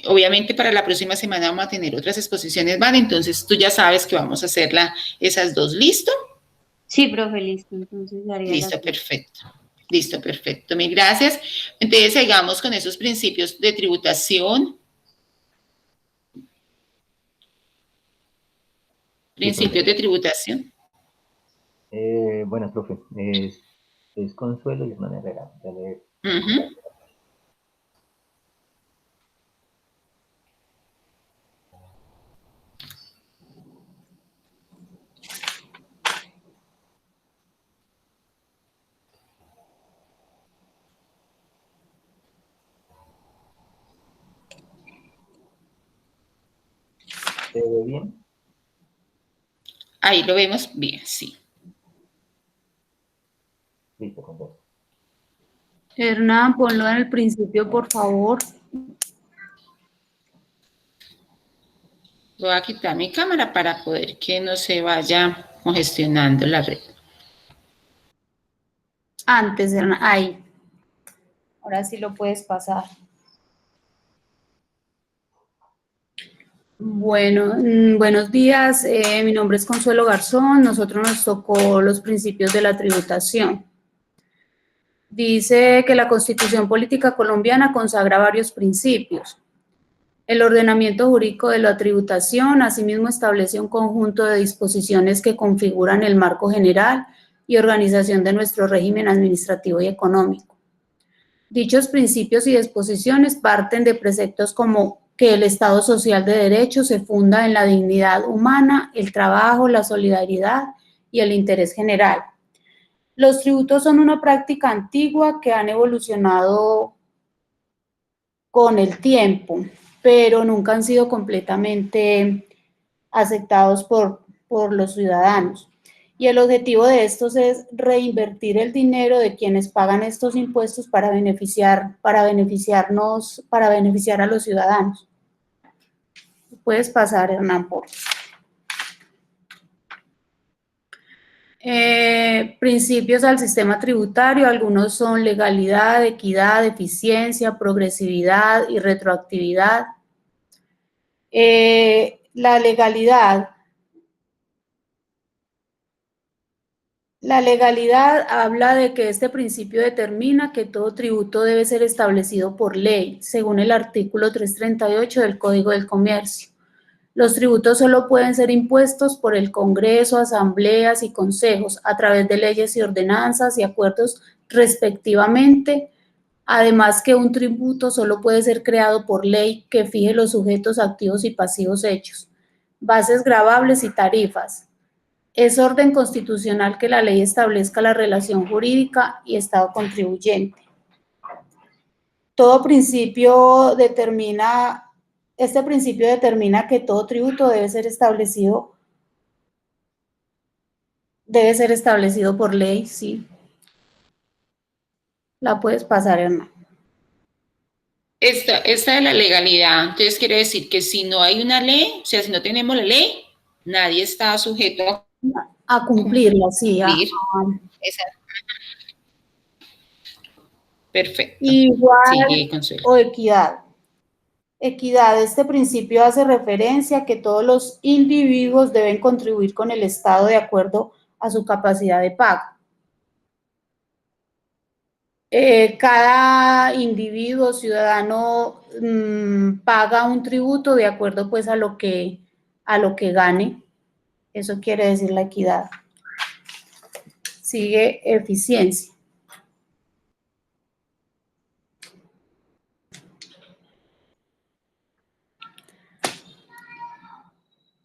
Obviamente para la próxima semana vamos a tener otras exposiciones, ¿vale? Entonces tú ya sabes que vamos a hacer esas dos, ¿listo? Sí, profe, listo. Entonces haría listo, perfecto. Listo, perfecto. Mil gracias. Entonces sigamos con esos principios de tributación. Principios de tributación. Bueno, profe, es Consuelo y Hernán Herrera. ¿Se ve bien? Ahí lo vemos bien, sí. Listo, Consuelo. Hernán, ponlo en el principio, por favor. Voy a quitar mi cámara para poder que no se vaya congestionando la red. Antes, Hernán, ahí. Ahora sí lo puedes pasar. Bueno, buenos días. Mi nombre es Consuelo Garzón. Nosotros nos tocó los principios de la tributación. Dice que la Constitución Política Colombiana consagra varios principios. El ordenamiento jurídico de la tributación, asimismo, establece un conjunto de disposiciones que configuran el marco general y organización de nuestro régimen administrativo y económico. Dichos principios y disposiciones parten de preceptos como que el Estado social de derecho se funda en la dignidad humana, el trabajo, la solidaridad y el interés general. Los tributos son una práctica antigua que han evolucionado con el tiempo, pero nunca han sido completamente aceptados por los ciudadanos. Y el objetivo de estos es reinvertir el dinero de quienes pagan estos impuestos para beneficiar a los ciudadanos. Puedes pasar, Hernán, por favor. Principios al sistema tributario, algunos son legalidad, equidad, eficiencia, progresividad y retroactividad. La legalidad habla de que este principio determina que todo tributo debe ser establecido por ley, según el artículo 338 del Código del Comercio. Los tributos solo pueden ser impuestos por el Congreso, asambleas y consejos a través de leyes y ordenanzas y acuerdos respectivamente. Además que un tributo solo puede ser creado por ley que fije los sujetos activos y pasivos hechos, bases gravables y tarifas. Es orden constitucional que la ley establezca la relación jurídica y Estado contribuyente. Este principio determina que todo tributo debe ser establecido por ley, sí. La puedes pasar, Hernán. Esta de la legalidad, entonces quiere decir que si no hay una ley, o sea, si no tenemos la ley, nadie está sujeto a cumplirla, sí. Perfecto. Igual o equidad. Equidad, este principio hace referencia a que todos los individuos deben contribuir con el Estado de acuerdo a su capacidad de pago. Cada individuo, ciudadano, paga un tributo de acuerdo pues a lo que gane. Eso quiere decir la equidad. Sigue eficiencia.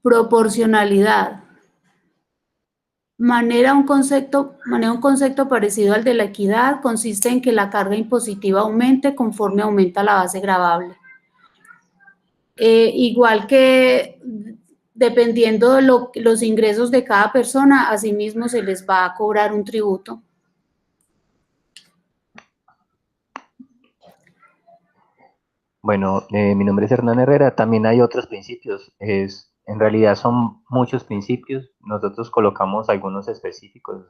Proporcionalidad. Maneja un concepto parecido al de la equidad, consiste en que la carga impositiva aumente conforme aumenta la base gravable. igual que dependiendo de los ingresos de cada persona, asimismo se les va a cobrar un tributo. Bueno, mi nombre es Hernán Herrera. También hay otros principios. En realidad son muchos principios. Nosotros colocamos algunos específicos.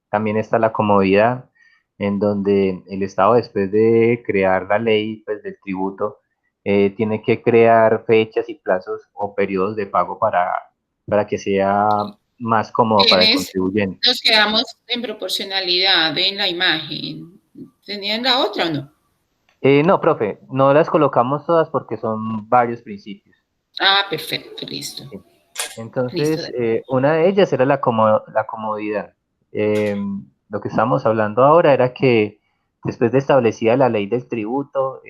También está la comodidad, en donde el Estado, después de crear la ley, pues, del tributo, tiene que crear fechas y plazos o periodos de pago para que sea más cómodo para el contribuyente. Nos quedamos en proporcionalidad en la imagen. ¿Tenían la otra o no? No, profe, no las colocamos todas porque son varios principios. Ah, perfecto, listo. Entonces, una de ellas era la comodidad. Lo que estamos hablando ahora era que después de establecida la ley del tributo,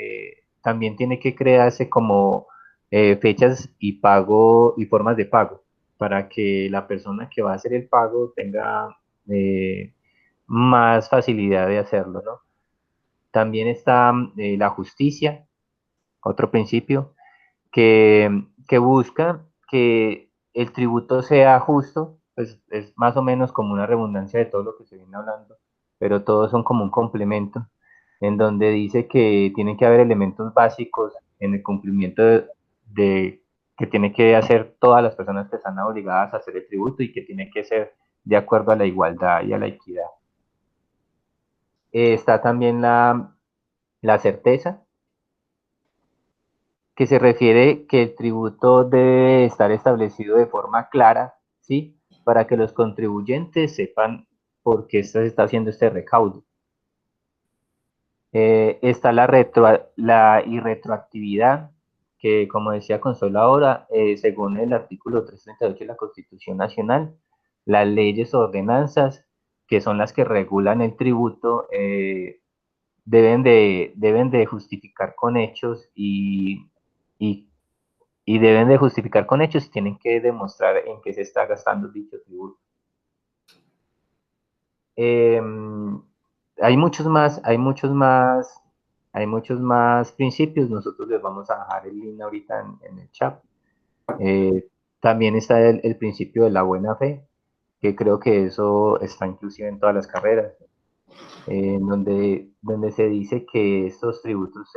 también tiene que crearse como fechas y pago y formas de pago para que la persona que va a hacer el pago tenga más facilidad de hacerlo, ¿no? También está la justicia, otro principio, que busca que el tributo sea justo, pues es más o menos como una redundancia de todo lo que se viene hablando, pero todos son como un complemento, en donde dice que tienen que haber elementos básicos en el cumplimiento de que tiene que hacer todas las personas que están obligadas a hacer el tributo y que tiene que ser de acuerdo a la igualdad y a la equidad. Está también la certeza, que se refiere que el tributo debe estar establecido de forma clara, ¿sí? Para que los contribuyentes sepan por qué se está haciendo este recaudo. Está la irretroactividad, que como decía Consuelo ahora, según el artículo 338 de la Constitución Nacional, las leyes o ordenanzas, que son las que regulan el tributo, deben de justificar con hechos y deben de justificar con hechos y tienen que demostrar en qué se está gastando dicho tributo. Hay muchos más principios. Nosotros les vamos a dejar el link ahorita en el chat. También está el principio de la buena fe, que creo que eso está inclusive en todas las carreras, donde se dice que estos tributos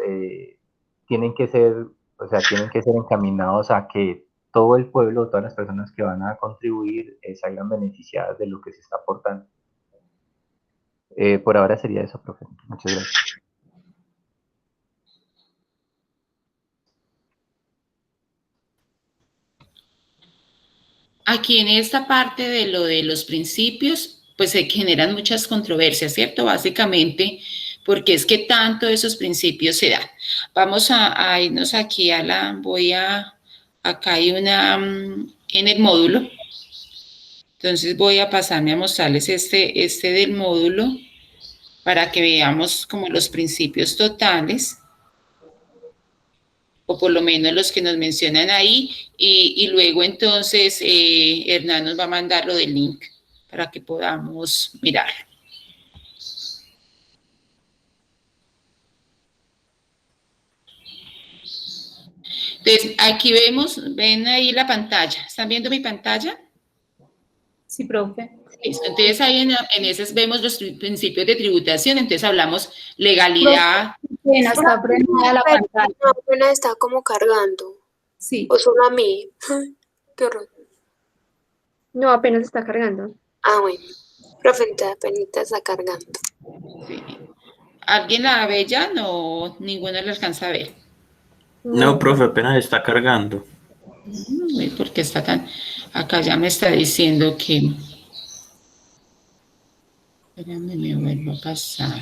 tienen que ser encaminados a que todo el pueblo, todas las personas que van a contribuir, salgan beneficiadas de lo que se está aportando. Por ahora sería eso, profe. Muchas gracias. Aquí en esta parte de lo de los principios, pues se generan muchas controversias, ¿cierto? Básicamente, porque es que tanto esos principios se dan. Vamos a irnos aquí acá hay una, en el módulo. Entonces voy a pasarme a mostrarles este del módulo para que veamos como los principios totales, o por lo menos los que nos mencionan ahí, y luego entonces Hernán nos va a mandar lo del link para que podamos mirarlo. Entonces, aquí ven ahí la pantalla. ¿Están viendo mi pantalla? Sí, profe. Listo. Entonces, ahí en esas vemos los principios de tributación. Entonces, hablamos legalidad. Está prendida la pantalla. No, apenas está como cargando. Sí. O solo a mí. Qué horror. No, apenas está cargando. Ah, bueno. Profe, apenas está cargando. Sí. ¿Alguien la ve ya? No, ninguno la alcanza a ver. No, profe, apenas está cargando. Porque está tan... Acá ya me está diciendo que... Espérame, me vuelvo a pasar.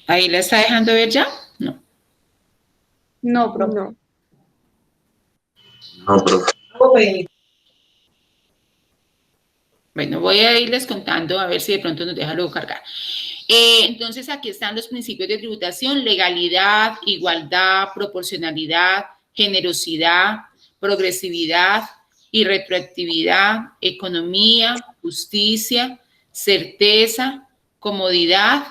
¿Ahí la está dejando ver ya? No. No, profe. No. No, profe. Bueno, voy a irles contando a ver si de pronto nos deja luego cargar. Entonces, aquí están los principios de tributación: legalidad, igualdad, proporcionalidad, generosidad, progresividad y retroactividad, economía, justicia, certeza, comodidad,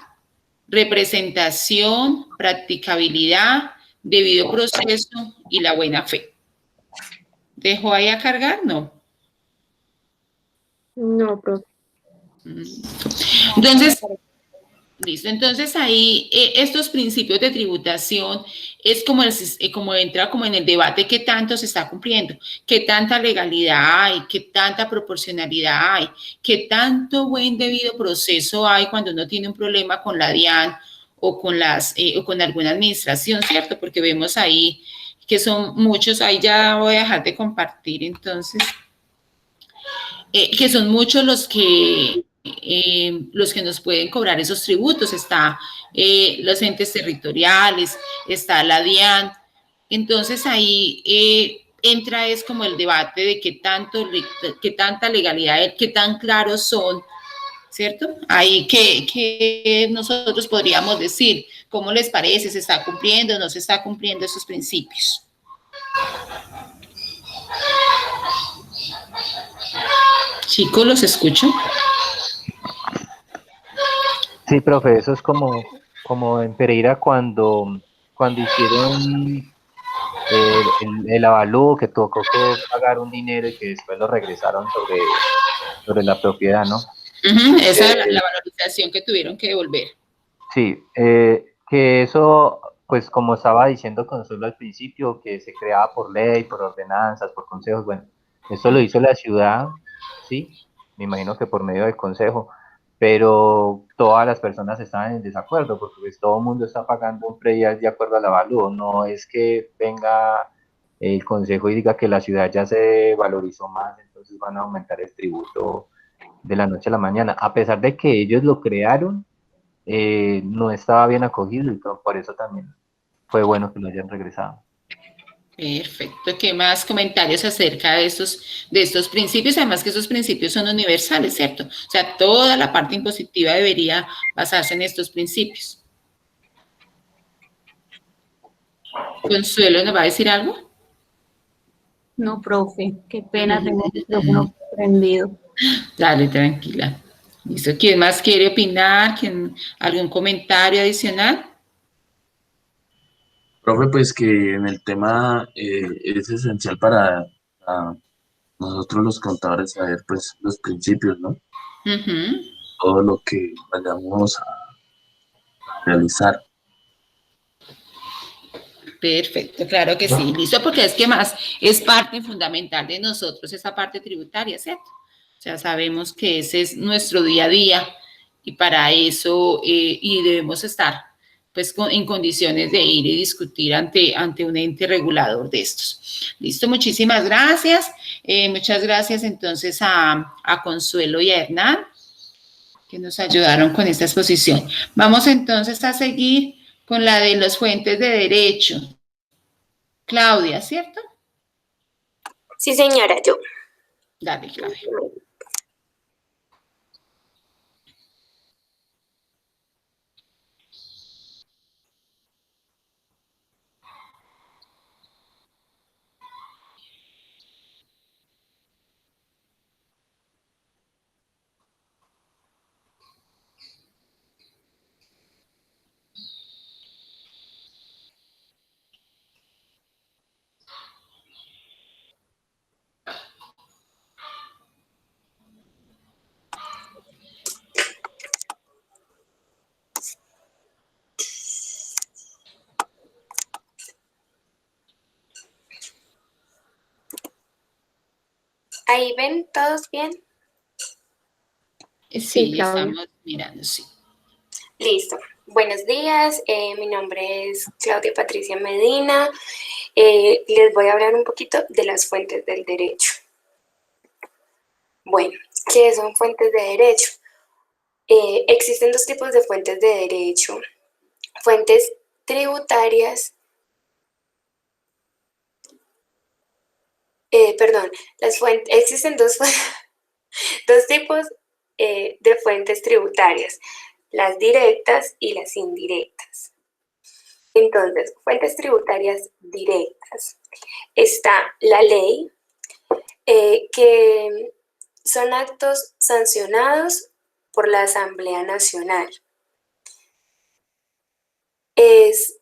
representación, practicabilidad, debido proceso y la buena fe. ¿Dejó ahí a cargar? No. No, profe. Entonces, listo. Entonces ahí estos principios de tributación es como, como entra como en el debate qué tanto se está cumpliendo, qué tanta legalidad hay, qué tanta proporcionalidad hay, qué tanto buen debido proceso hay cuando uno tiene un problema con la DIAN o con o con alguna administración, ¿cierto? Porque vemos ahí que son muchos, ahí ya voy a dejar de compartir entonces, que son muchos los que nos pueden cobrar esos tributos. Está los entes territoriales, está la DIAN. Entonces ahí entra es como el debate de qué tanta legalidad, qué tan claros son, ¿cierto? Ahí que nosotros podríamos decir, ¿cómo les parece? ¿Se está cumpliendo o no se está cumpliendo esos principios? Chicos, ¿los escucho? Sí, profe, eso es como en Pereira cuando hicieron el avalúo, que tocó que pagar un dinero y que después lo regresaron sobre la propiedad, ¿no? Esa es la valorización que tuvieron que devolver. Sí, que eso, pues como estaba diciendo Consuelo al principio, que se creaba por ley, por ordenanzas, por consejos, bueno, eso lo hizo la ciudad, sí, me imagino que por medio del consejo, pero todas las personas estaban en desacuerdo, porque pues todo el mundo está pagando un predial de acuerdo al avalúo, no es que venga el consejo y diga que la ciudad ya se valorizó más, entonces van a aumentar el tributo de la noche a la mañana, a pesar de que ellos lo crearon, no estaba bien acogido y por eso también fue bueno que lo hayan regresado. Perfecto. ¿Qué más comentarios acerca de estos principios? Además que esos principios son universales, ¿cierto? O sea, toda la parte impositiva debería basarse en estos principios. Consuelo, ¿nos va a decir algo? No, profe, qué pena, tengo el micrófono prendido. Dale, tranquila. Listo. ¿Quién más quiere opinar? ¿Algún comentario adicional? Profe, pues que en el tema es esencial para nosotros los contadores saber pues los principios, ¿no? Todo lo que vayamos a realizar. Perfecto, claro que sí, listo, porque es que más es parte fundamental de nosotros esa parte tributaria, ¿cierto? O sea, sabemos que ese es nuestro día a día y para eso, y debemos estar pues en condiciones de ir y discutir ante un ente regulador de estos. Listo, muchísimas gracias. Muchas gracias entonces a Consuelo y a Hernán, que nos ayudaron con esta exposición. Vamos entonces a seguir con la de las fuentes de derecho. Claudia, ¿cierto? Sí, señora, yo. Dale, Claudia. ¿Ahí ven todos bien? Sí, estamos mirando, sí. Listo. Buenos días, mi nombre es Claudia Patricia Medina. Les voy a hablar un poquito de las fuentes del derecho. Bueno, ¿qué son fuentes de derecho? Existen dos tipos de fuentes de derecho. Fuentes tributarias. Existen dos tipos de fuentes tributarias, las directas y las indirectas. Entonces, fuentes tributarias directas. Está la ley, que son actos sancionados por la Asamblea Nacional. Es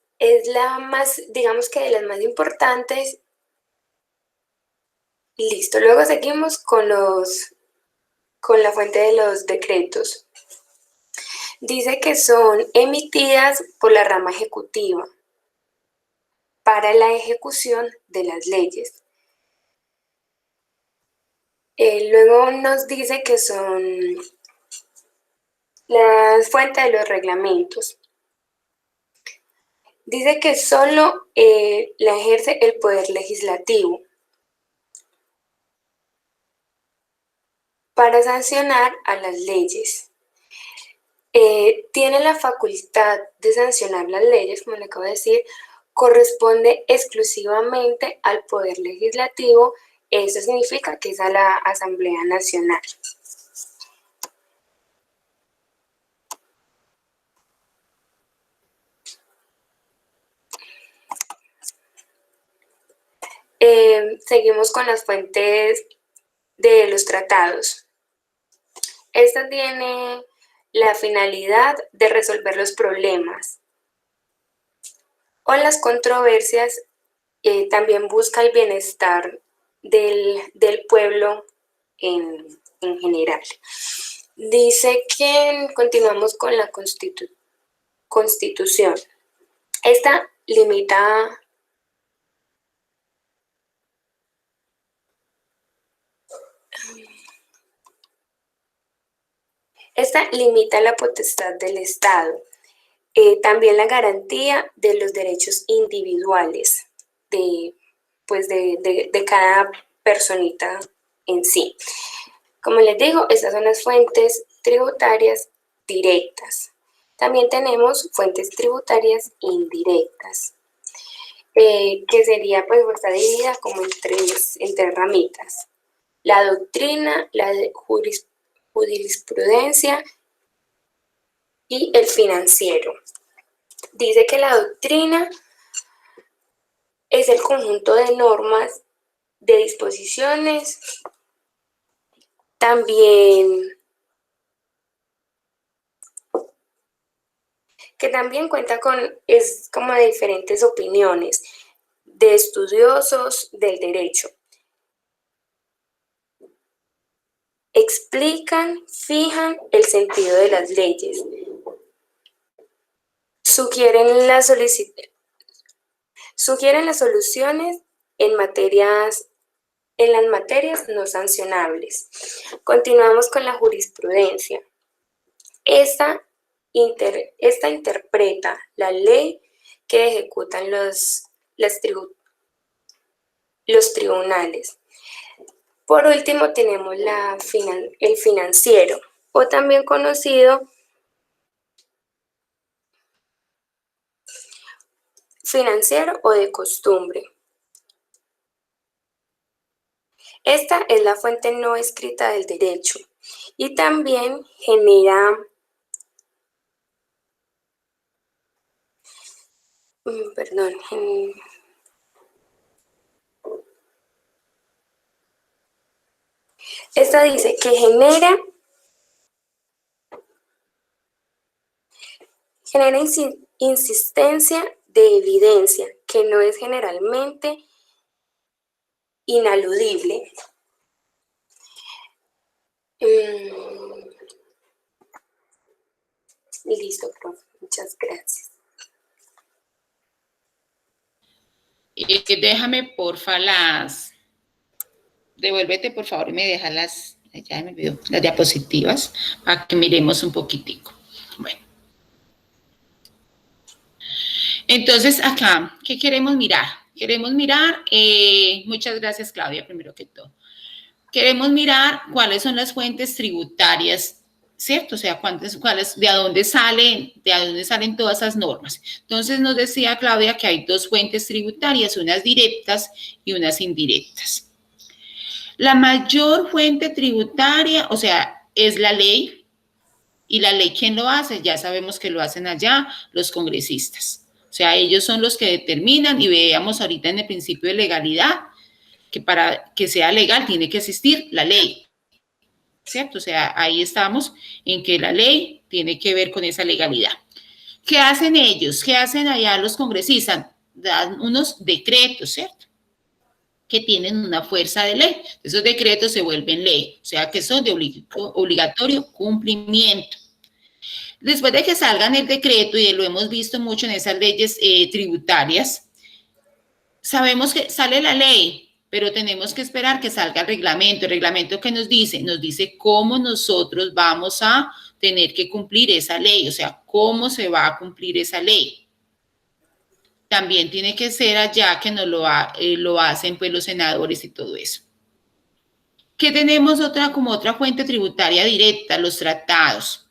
la más, digamos que de las más importantes. Listo, luego seguimos con la fuente de los decretos. Dice que son emitidas por la rama ejecutiva para la ejecución de las leyes. Luego nos dice que son la fuente de los reglamentos. Dice que solo la ejerce el poder legislativo para sancionar a las leyes. Tiene la facultad de sancionar las leyes, como le acabo de decir, corresponde exclusivamente al poder legislativo. Eso significa que es a la Asamblea Nacional. Seguimos con las fuentes de los tratados. Esta tiene la finalidad de resolver los problemas o las controversias. También busca el bienestar del pueblo en general. Dice que continuamos con la Constitución. Esta limita la potestad del Estado, también la garantía de los derechos individuales de cada personita en sí. Como les digo, estas son las fuentes tributarias directas. También tenemos fuentes tributarias indirectas, que sería, pues, está dividida como en tres ramitas: la doctrina, la jurisprudencia y el financiero. Dice que la doctrina es el conjunto de normas, de disposiciones, que también cuenta es como de diferentes opiniones de estudiosos del derecho. Explican, fijan el sentido de las leyes, sugieren las soluciones en las materias no sancionables. Continuamos con la jurisprudencia. Esta interpreta la ley que ejecutan los tribunales. Por último, tenemos el financiero, o también conocido financiero o de costumbre. Esta es la fuente no escrita del derecho y también genera esta dice que genera insistencia de evidencia que no es generalmente inaludible. Listo, profe. Muchas gracias. Déjame, porfa, devuélvete, por favor, y me deja ya me olvidó, las diapositivas, para que miremos un poquitico. Bueno. Entonces, acá, ¿qué queremos mirar? Queremos mirar, muchas gracias, Claudia, primero que todo. Queremos mirar cuáles son las fuentes tributarias, ¿cierto? O sea, de dónde salen todas esas normas. Entonces, nos decía Claudia que hay dos fuentes tributarias, unas directas y unas indirectas. La mayor fuente tributaria, o sea, es la ley. ¿Y la ley quién lo hace? Ya sabemos que lo hacen allá los congresistas. O sea, ellos son los que determinan, y veíamos ahorita en el principio de legalidad, que para que sea legal tiene que existir la ley. ¿cierto? O sea, ahí estamos en que la ley tiene que ver con esa legalidad. ¿Qué hacen ellos? ¿Qué hacen allá los congresistas? Dan unos decretos, ¿cierto? Que tienen una fuerza de ley. Esos decretos se vuelven ley, o sea, que son de obligatorio cumplimiento. Después de que salgan el decreto, y lo hemos visto mucho en esas leyes tributarias, sabemos que sale la ley, pero tenemos que esperar que salga el reglamento que nos dice cómo nosotros vamos a tener que cumplir esa ley, o sea, cómo se va a cumplir esa ley. También tiene que ser allá que nos lo hacen pues los senadores y todo eso. ¿Qué tenemos como otra fuente tributaria directa? Los tratados.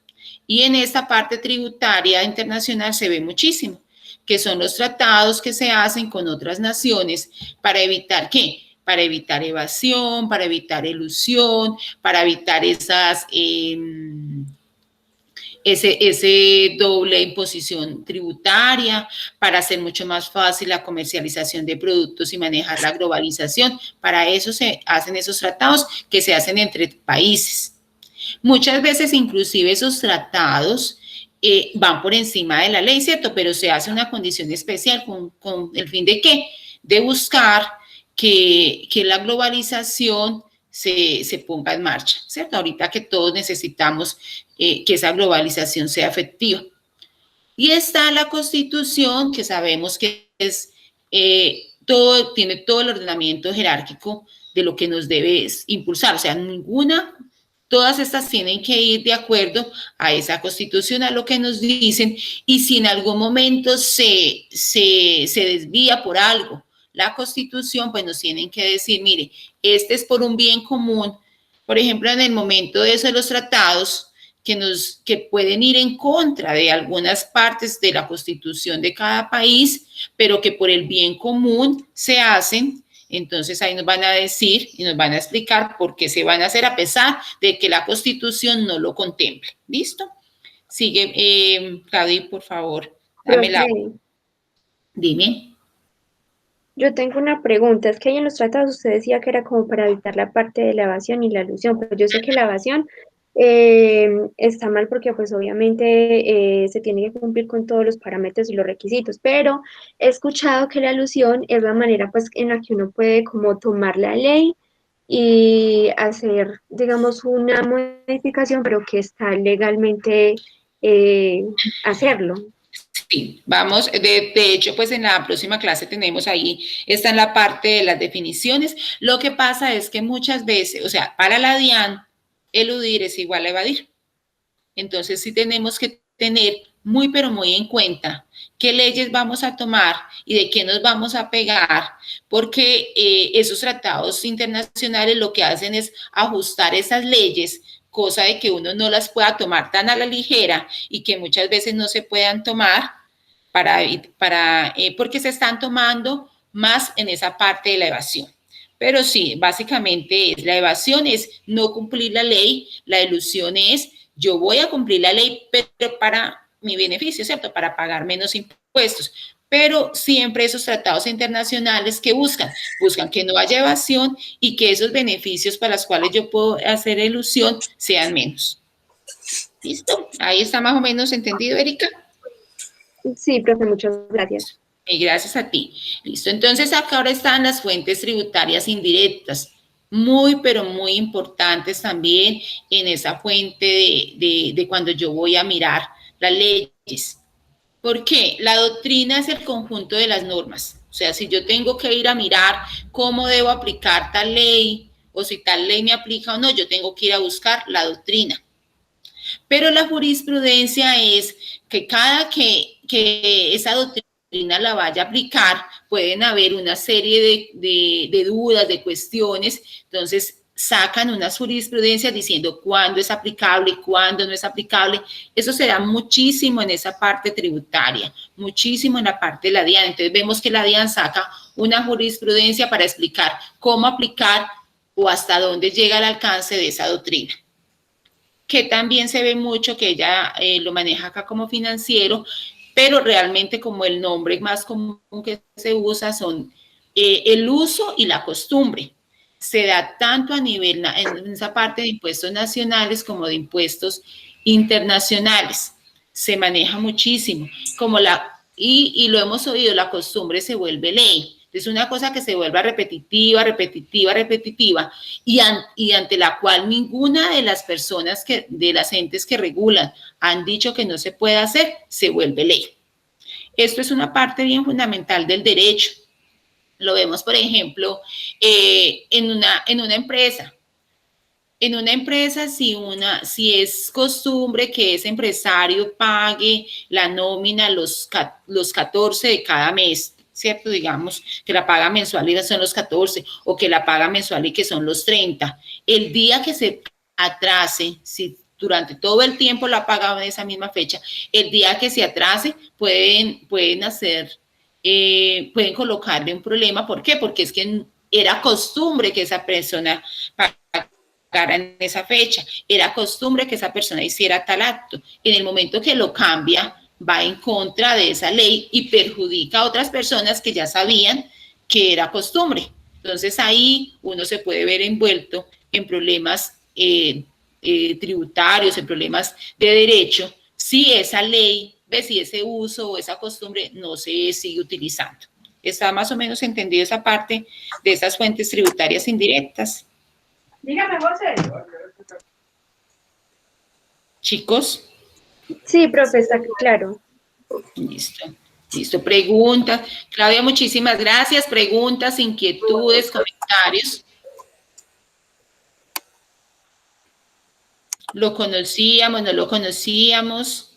Y en esta parte tributaria internacional se ve muchísimo, que son los tratados que se hacen con otras naciones para evitar ¿qué? Para evitar evasión, para evitar elusión, para evitar ese doble imposición tributaria, para hacer mucho más fácil la comercialización de productos y manejar la globalización. Para eso se hacen esos tratados que se hacen entre países. Muchas veces inclusive esos tratados van por encima de la ley, ¿cierto? Pero se hace una condición especial con el fin de ¿qué? De buscar que la globalización se ponga en marcha, ¿cierto? Ahorita que todos necesitamos que esa globalización sea efectiva. Y está la Constitución, que sabemos que es tiene todo el ordenamiento jerárquico de lo que nos debe impulsar, o sea, todas estas tienen que ir de acuerdo a esa Constitución, a lo que nos dicen, y si en algún momento se desvía por algo la Constitución, pues nos tienen que decir, mire, este es por un bien común. Por ejemplo, en el momento de eso de los tratados, que pueden ir en contra de algunas partes de la Constitución de cada país, pero que por el bien común se hacen. Entonces ahí nos van a decir y nos van a explicar por qué se van a hacer a pesar de que la Constitución no lo contemple. ¿Listo? Sigue, Claudia, por favor. Dámela. Dime. Yo tengo una pregunta. Es que ahí en los tratados usted decía que era como para evitar la parte de la evasión y la elusión, pero yo sé que la evasión está mal porque pues obviamente se tiene que cumplir con todos los parámetros y los requisitos, pero he escuchado que la elusión es la manera pues en la que uno puede como tomar la ley y hacer, digamos, una modificación, pero que está legalmente hacerlo. Sí, vamos, de hecho, pues en la próxima clase tenemos ahí, está en la parte de las definiciones. Lo que pasa es que muchas veces, o sea, para la DIAN, eludir es igual a evadir. Entonces, sí tenemos que tener muy, pero muy en cuenta qué leyes vamos a tomar y de qué nos vamos a pegar, porque esos tratados internacionales lo que hacen es ajustar esas leyes, cosa de que uno no las pueda tomar tan a la ligera y que muchas veces no se puedan tomar porque se están tomando más en esa parte de la evasión. Pero sí, básicamente la evasión es no cumplir la ley, la elusión es yo voy a cumplir la ley, pero para mi beneficio, ¿cierto? Para pagar menos impuestos. Pero siempre esos tratados internacionales que buscan que no haya evasión y que esos beneficios para los cuales yo puedo hacer elusión sean menos. ¿Listo? Ahí está más o menos entendido, Erika. Sí, profe, muchas gracias. Y gracias a ti. Listo. Entonces, acá ahora están las fuentes tributarias indirectas. Muy, pero muy importantes también en esa fuente de cuando yo voy a mirar las leyes. ¿Por qué? La doctrina es el conjunto de las normas. O sea, si yo tengo que ir a mirar cómo debo aplicar tal ley o si tal ley me aplica o no, yo tengo que ir a buscar la doctrina. Pero la jurisprudencia es que cada que esa doctrina la vaya a aplicar, pueden haber una serie de dudas, de cuestiones, entonces sacan unas jurisprudencias diciendo cuándo es aplicable, cuándo no es aplicable. Eso se da muchísimo en esa parte tributaria, muchísimo en la parte de la DIAN. Entonces vemos que la DIAN saca una jurisprudencia para explicar cómo aplicar o hasta dónde llega el alcance de esa doctrina. Que también se ve mucho que ella lo maneja acá como financiero, pero realmente como el nombre más común que se usa son el uso y la costumbre. se da tanto a nivel, en esa parte de impuestos nacionales como de impuestos internacionales. Se maneja muchísimo, y lo hemos oído, la costumbre se vuelve ley. Es una cosa que se vuelva repetitiva, repetitiva, repetitiva, y ante la cual ninguna de las personas, de las entes que regulan, han dicho que no se puede hacer, se vuelve ley. Esto es una parte bien fundamental del derecho. Lo vemos, por ejemplo, en una empresa. En una empresa, si es costumbre que ese empresario pague la nómina los 14 de cada mes, ¿cierto? Digamos que la paga mensual y son los 14, o que la paga mensual y que son los 30. El día que se atrase, si durante todo el tiempo la ha pagado en esa misma fecha, el día que se atrase pueden colocarle un problema. ¿Por qué? Porque es que era costumbre que esa persona pagara en esa fecha, era costumbre que esa persona hiciera tal acto. En el momento que lo cambia, va en contra de esa ley y perjudica a otras personas que ya sabían que era costumbre. Entonces ahí uno se puede ver envuelto en problemas tributarios, en problemas de derecho, si esa ley, si ese uso o esa costumbre no se sigue utilizando. ¿Está más o menos entendido esa parte de esas fuentes tributarias indirectas? Dígame, José. Chicos. Sí, profesor, claro. Listo. Preguntas. Claudia, muchísimas gracias. Preguntas, inquietudes, comentarios. ¿Lo conocíamos, no lo conocíamos?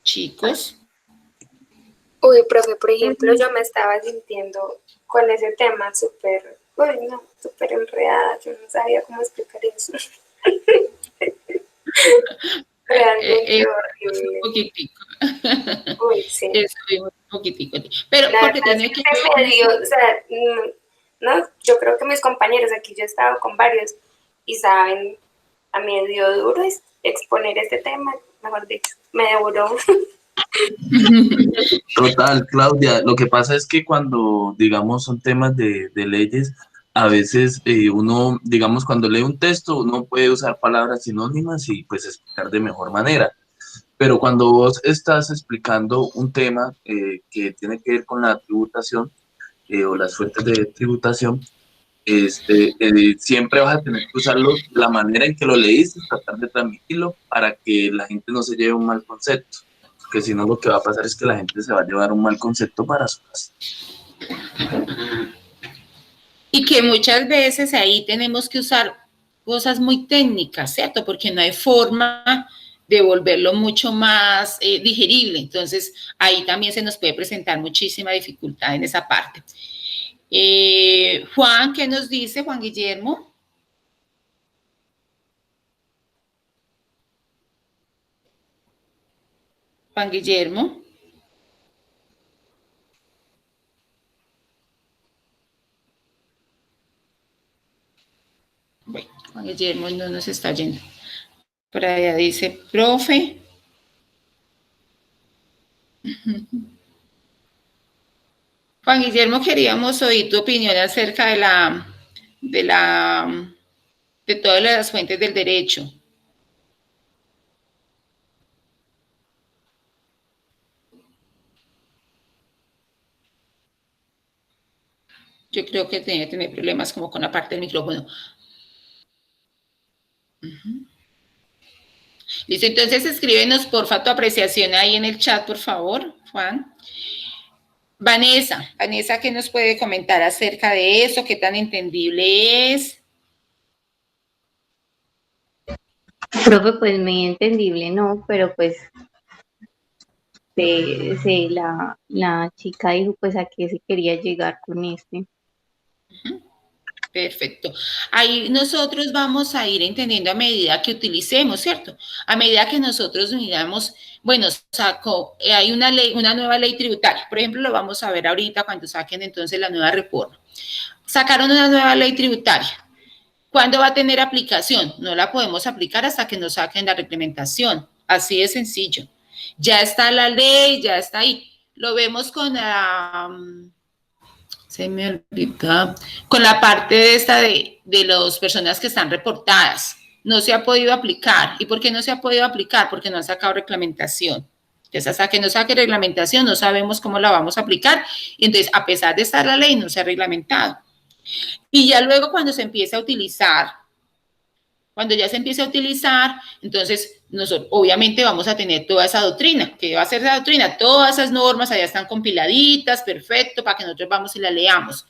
Chicos. Uy, profe, por ejemplo, yo me estaba sintiendo con ese tema súper enredada. Yo no sabía cómo explicar eso. Realmente horrible. Un poquitico. Uy, sí. Un poquitico. Pero la porque tiene que... o sea, no, yo creo que mis compañeros, aquí yo he estado con varios, y saben, a mí me dio duro exponer este tema, mejor dicho, me devoró. Total, Claudia, lo que pasa es que cuando, digamos, son temas de leyes, a veces uno, digamos, cuando lee un texto, uno puede usar palabras sinónimas y pues explicar de mejor manera. Pero cuando vos estás explicando un tema que tiene que ver con la tributación o las fuentes de tributación, siempre vas a tener que usarlo de la manera en que lo leíste, tratar de transmitirlo para que la gente no se lleve un mal concepto. Porque si no, lo que va a pasar es que la gente se va a llevar un mal concepto para su casa. Y que muchas veces ahí tenemos que usar cosas muy técnicas, ¿cierto? Porque no hay forma de volverlo mucho más digerible. Entonces, ahí también se nos puede presentar muchísima dificultad en esa parte. Juan, ¿qué nos dice Juan Guillermo? Juan Guillermo. Bueno, Juan Guillermo no nos está yendo. Por allá dice, profe. Juan Guillermo, queríamos oír tu opinión acerca de todas las fuentes del derecho. Yo creo que tiene que tener problemas como con la parte del micrófono. Listo, entonces escríbenos porfa tu apreciación ahí en el chat, por favor, Juan. Vanessa, ¿qué nos puede comentar acerca de eso? ¿Qué tan entendible es? Profe, pues muy entendible, no, pero pues la chica dijo pues a qué se quería llegar con este. Perfecto. Ahí nosotros vamos a ir entendiendo a medida que utilicemos, ¿cierto? A medida que nosotros miramos, bueno, hay una nueva ley tributaria. Por ejemplo, lo vamos a ver ahorita cuando saquen entonces la nueva reforma. Sacaron una nueva ley tributaria. ¿Cuándo va a tener aplicación? No la podemos aplicar hasta que nos saquen la reglamentación. Así de sencillo. Ya está la ley, ya está ahí. Lo vemos con Se me olvidó. Con la parte de esta de las personas que están reportadas, no se ha podido aplicar. ¿Y por qué no se ha podido aplicar? Porque no han sacado reglamentación. Entonces, hasta que no saque reglamentación, no sabemos cómo la vamos a aplicar. Y entonces, a pesar de estar la ley, no se ha reglamentado. Y ya luego, cuando se empiece a utilizar, cuando ya se empiece a utilizar, entonces nosotros obviamente vamos a tener toda esa doctrina. ¿Qué va a ser esa doctrina? Todas esas normas allá están compiladitas, perfecto, para que nosotros vamos y las leamos.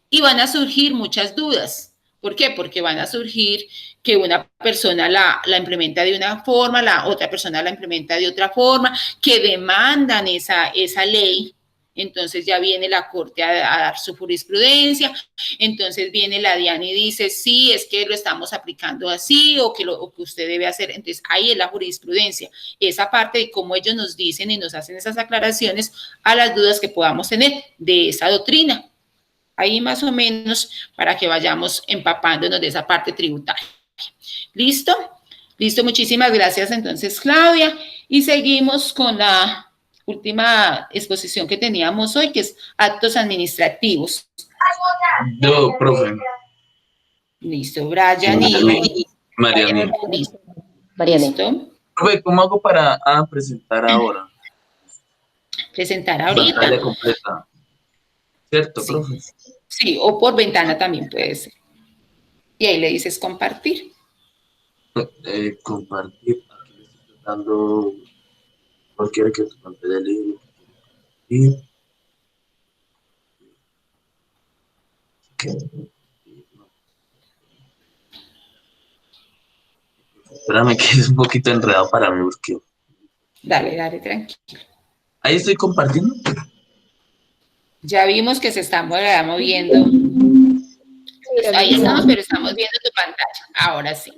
Y van a surgir muchas dudas. ¿Por qué? Porque van a surgir que una persona la implementa de una forma, la otra persona la implementa de otra forma, que demandan esa ley. Entonces ya viene la Corte a dar su jurisprudencia, entonces viene la DIAN y dice, sí, es que lo estamos aplicando así, o que usted debe hacer. Entonces ahí es la jurisprudencia, esa parte de cómo ellos nos dicen y nos hacen esas aclaraciones a las dudas que podamos tener de esa doctrina. Ahí más o menos para que vayamos empapándonos de esa parte tributaria. ¿Listo? Listo, muchísimas gracias entonces, Claudia. Y seguimos con la última exposición que teníamos hoy, que es actos administrativos. Yo, profe. Listo, Brian y Mariana. Listo. Mariana. Profe, ¿cómo hago para presentar ahora? Presentar ahorita. Pantalla completa. ¿Cierto, Sí. profe? Sí, o por ventana también puede ser. Y ahí le dices compartir. Compartir. Aquí le estoy dando cualquiera que tu pantalla libre. Y espérame que es un poquito enredado para mí porque... Dale, dale, tranquilo. Ahí estoy compartiendo. Ya vimos que se está moviendo. Ahí estamos, pero estamos viendo tu pantalla. Ahora sí.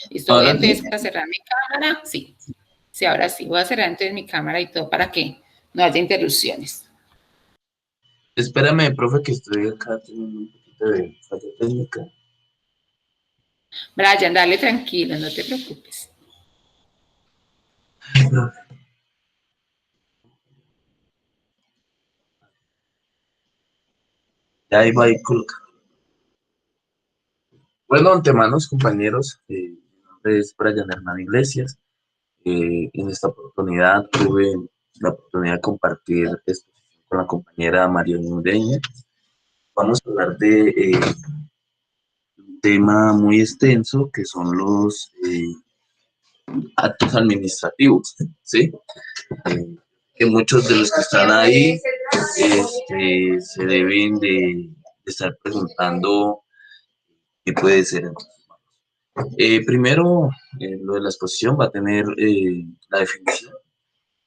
¿Listo? Voy entonces a cerrar mi cámara. Sí. Sí, ahora sí. Voy a cerrar entonces mi cámara y todo para que no haya interrupciones. Espérame, profe, que estoy acá teniendo un poquito de falla técnica. Brian, dale tranquilo, no te preocupes. Ya ahí va a ir colocando. Bueno, antemanos, compañeros, mi nombre es Brian Hernán Iglesias. En esta oportunidad tuve la oportunidad de compartir exposición con la compañera María Ureña. Vamos a hablar de un tema muy extenso que son los actos administrativos, ¿sí? Que muchos de los que están ahí se deben de estar preguntando qué puede ser. Primero, lo de la exposición va a tener la definición.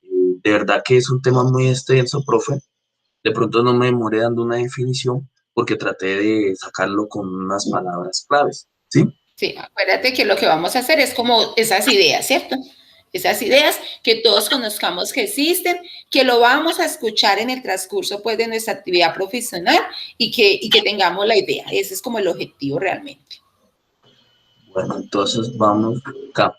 De verdad que es un tema muy extenso, profe. De pronto no me demoré dando una definición porque traté de sacarlo con unas palabras claves, ¿sí? Sí, acuérdate que lo que vamos a hacer es como esas ideas, ¿cierto? Esas ideas que todos conozcamos que existen, que lo vamos a escuchar en el transcurso pues de nuestra actividad profesional y que tengamos la idea. Ese es como el objetivo realmente. Bueno, entonces vamos acá.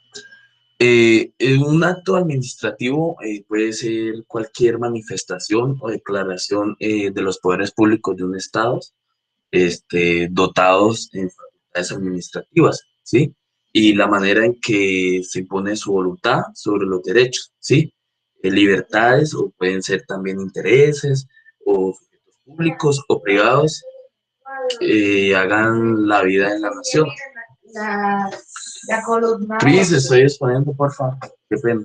Un acto administrativo puede ser cualquier manifestación o declaración de los poderes públicos de un estado dotados en facultades administrativas, ¿sí? Y la manera en que se impone su voluntad sobre los derechos, ¿sí? Libertades o pueden ser también intereses o sujetos públicos o privados hagan la vida en la nación. Cris, estoy exponiendo, por favor. Qué pena.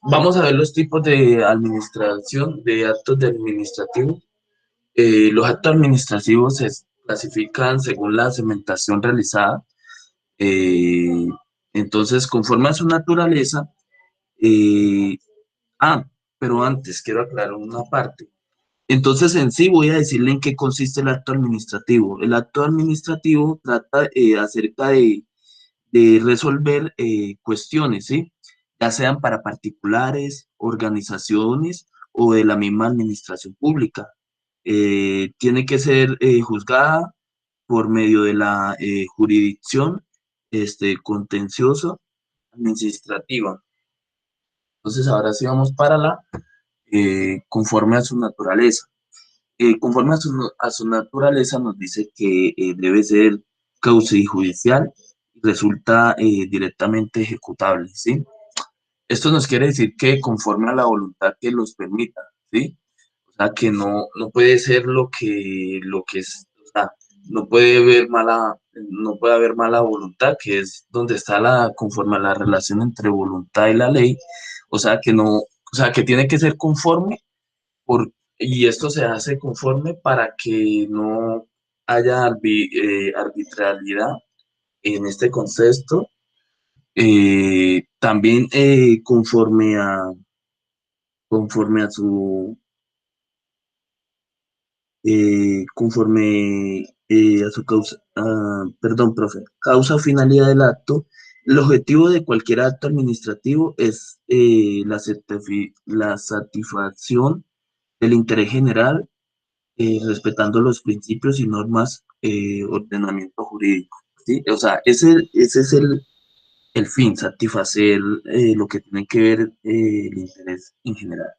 Vamos a ver los tipos de administración, de actos administrativos. Los actos administrativos se clasifican según la segmentación realizada. Entonces, conforme a su naturaleza, pero antes quiero aclarar una parte. Entonces, en sí voy a decirle en qué consiste el acto administrativo. El acto administrativo trata acerca de resolver cuestiones, ¿sí? Ya sean para particulares, organizaciones o de la misma administración pública. Tiene que ser juzgada por medio de la jurisdicción contencioso administrativa. Entonces, ahora sí vamos para la conforme a su naturaleza. Conforme a su naturaleza nos dice que debe ser causijudicial y resulta directamente ejecutable, ¿sí? Esto nos quiere decir que conforme a la voluntad que los permita, ¿sí? O sea, que no puede ser lo que es, o sea, no puede haber mala voluntad, que es donde está conforme a la relación entre voluntad y la ley, o sea, que tiene que ser conforme y esto se hace conforme para que no haya arbitrariedad en este contexto. También conforme a su causa, perdón, profe, causa o finalidad del acto. El objetivo de cualquier acto administrativo es la satisfacción del interés general, respetando los principios y normas, ordenamiento jurídico, ¿sí? O sea, ese es el fin, satisfacer lo que tiene que ver el interés en general.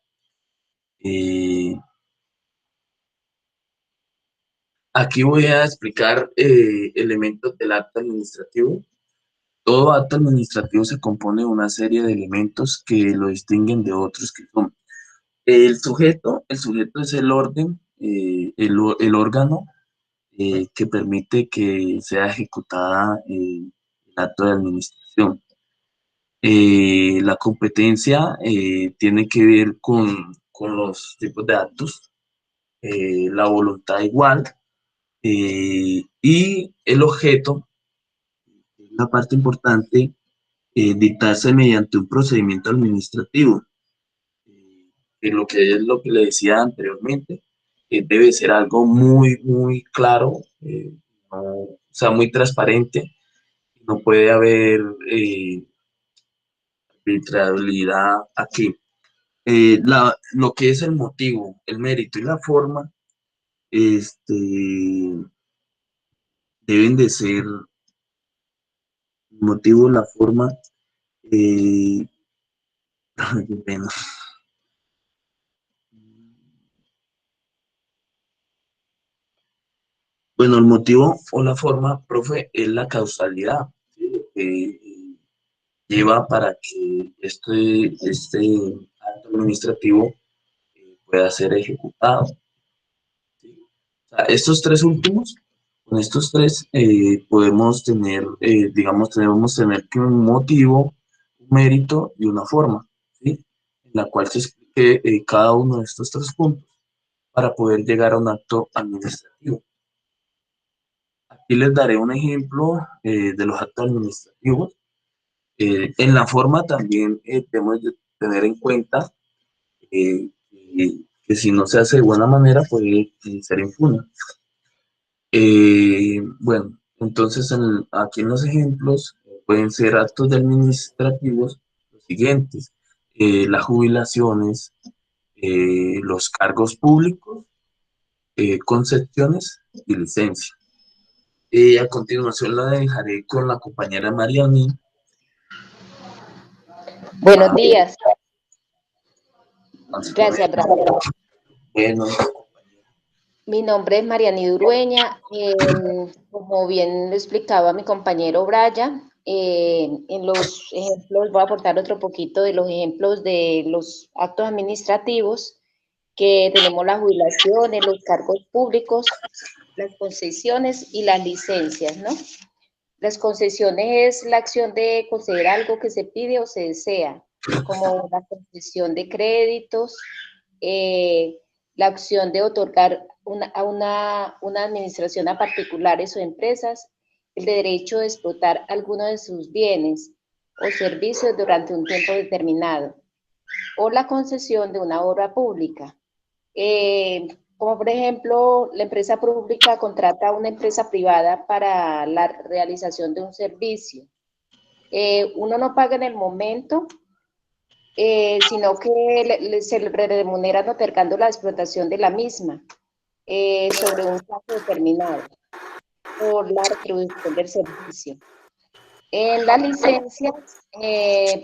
Aquí voy a explicar elementos del acto administrativo. Todo acto administrativo se compone de una serie de elementos que lo distinguen de otros, que son el sujeto es el orden, el órgano que permite que sea ejecutada el acto de administración. La competencia tiene que ver con los tipos de actos, la voluntad igual, y el objeto, la parte importante, dictarse mediante un procedimiento administrativo. Lo que es lo que le decía anteriormente, debe ser algo muy, muy claro, o sea, muy transparente. No puede haber arbitrariedad aquí. Lo que es el motivo, el mérito y la forma, deben de ser el motivo, la forma, qué pena. Bueno, el motivo o la forma, profe, es la causalidad, ¿sí? Que lleva para que este acto administrativo pueda ser ejecutado, ¿sí? O sea, con estos tres podemos tener, debemos tener que un motivo, un mérito y una forma, ¿sí? En la cual se explique cada uno de estos tres puntos para poder llegar a un acto administrativo. Aquí les daré un ejemplo de los actos administrativos. En la forma también debemos de tener en cuenta que si no se hace de buena manera puede ser impune. Bueno, entonces aquí en los ejemplos pueden ser actos administrativos los siguientes: las jubilaciones, los cargos públicos, concesiones y licencias. A continuación la dejaré con la compañera Mariani. Buenos días. Gracias, Brian. Bueno. Mi nombre es Mariani Durueña. Como bien lo explicaba mi compañero Brian, en los ejemplos, voy a aportar otro poquito de los ejemplos de los actos administrativos, que tenemos las jubilaciones, los cargos públicos, las concesiones y las licencias, ¿no? Las concesiones es la acción de conceder algo que se pide o se desea, como la concesión de créditos, la opción de otorgar una administración a particulares o empresas el derecho de explotar alguno de sus bienes o servicios durante un tiempo determinado, o la concesión de una obra pública. Como por ejemplo, la empresa pública contrata a una empresa privada para la realización de un servicio. Uno no paga en el momento, sino que se le remuneran otorgando la explotación de la misma sobre un plazo determinado por la retribución del servicio. En las licencias,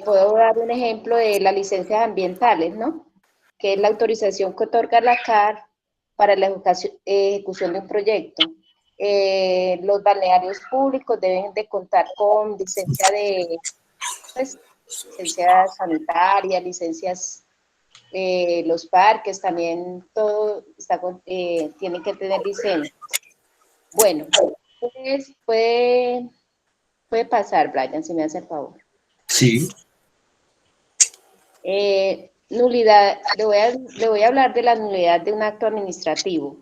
puedo dar un ejemplo de las licencias ambientales, ¿no? que es la autorización que otorga la CAR para la ejecución de un proyecto. Los balnearios públicos deben de contar con licencia licencia sanitaria, licencias, los parques también, todo está tienen que tener licencia. Bueno, pues puede pasar, Brian, si me hace el favor. Sí. Nulidad, le voy a hablar de la nulidad de un acto administrativo.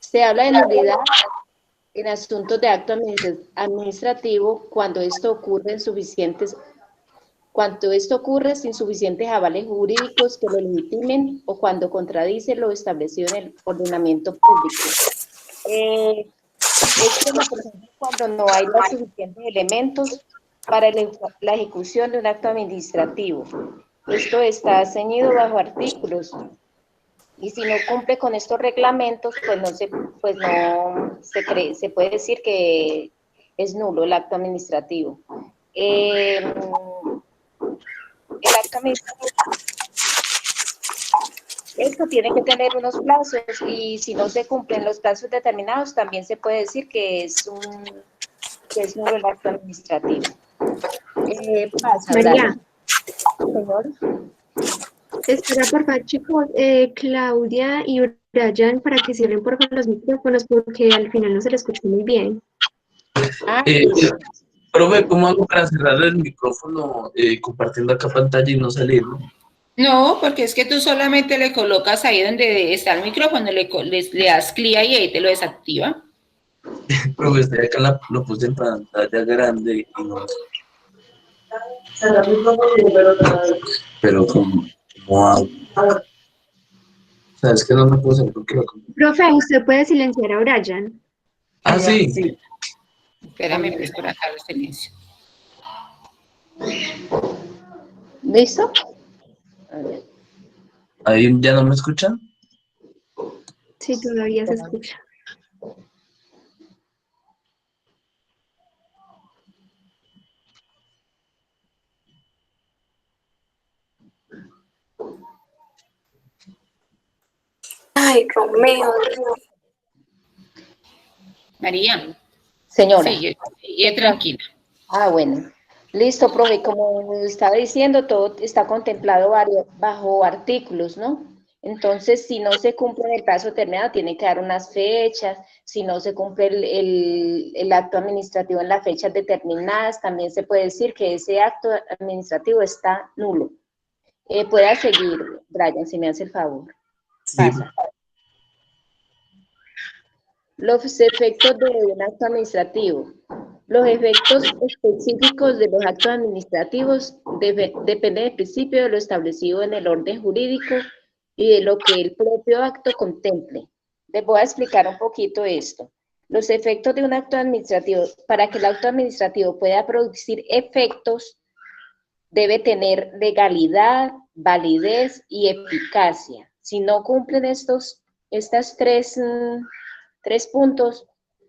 Se habla de nulidad en asuntos de acto administrativo cuando esto ocurre sin suficientes avales jurídicos que lo legitimen o cuando contradice lo establecido en el ordenamiento público. Esto es cuando no hay los suficientes elementos para la ejecución de un acto administrativo. Esto está ceñido bajo artículos y si no cumple con estos reglamentos, se puede decir que es nulo el acto administrativo. El acto administrativo, esto tiene que tener unos plazos y si no se cumplen los plazos determinados, también se puede decir que es nulo el acto administrativo. María. Señor. Espera, por favor, chicos, Claudia y Brian, para que cierren por favor los micrófonos, porque al final no se les escucha muy bien. Profe, ¿cómo hago para cerrar el micrófono compartiendo acá pantalla y no salir? No, porque es que tú solamente le colocas ahí donde está el micrófono, le das clic ahí y ahí te lo desactiva. Profe, estoy acá, lo puse en pantalla grande y no. Pero ¿cómo hago? O sea, es que no me puedo salir porque Profe, ¿usted puede silenciar a Brian? Ah, sí. Espérame, pues, por acá lo silencio. ¿Listo? ¿Ahí ya no me escuchan? Sí, todavía se escucha. Ay, Romeo. María. Señora. Sí, tranquila. Bueno. Listo, profe. Como estaba diciendo, todo está contemplado bajo artículos, ¿no? Entonces, si no se cumple en el plazo determinado, tiene que dar unas fechas. Si no se cumple el acto administrativo en las fechas determinadas, también se puede decir que ese acto administrativo está nulo. Pueda seguir, Brian, si me hace el favor. Sí. Pasa. Los efectos de un acto administrativo. Los efectos específicos de los actos administrativos dependen del principio de lo establecido en el orden jurídico y de lo que el propio acto contemple. Les voy a explicar un poquito esto. Los efectos de un acto administrativo, para que el acto administrativo pueda producir efectos, debe tener legalidad, validez y eficacia. Si no cumplen estos tres puntos,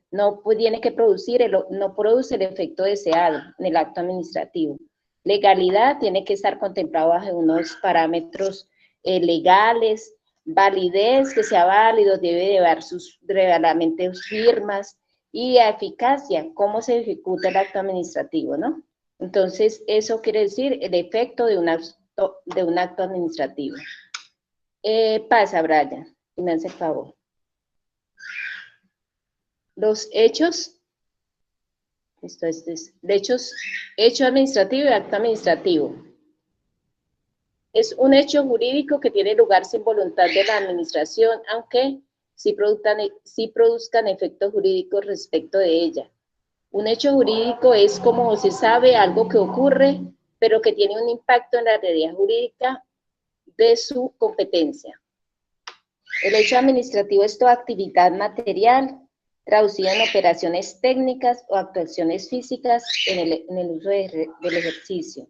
no tiene que no produce el efecto deseado en el acto administrativo. Legalidad tiene que estar contemplado bajo unos parámetros legales. Validez, que sea válido, debe llevar realmente sus firmas. Y eficacia, cómo se ejecuta el acto administrativo, ¿no? Entonces, eso quiere decir el efecto de un acto administrativo. Pasa, Brian, y me hace el favor. Los hechos, hecho administrativo y acto administrativo. Es un hecho jurídico que tiene lugar sin voluntad de la administración, aunque sí produzcan efectos jurídicos respecto de ella. Un hecho jurídico es, como se sabe, algo que ocurre, pero que tiene un impacto en la realidad jurídica de su competencia. El hecho administrativo es toda actividad material traducida en operaciones técnicas o actuaciones físicas en el uso del ejercicio.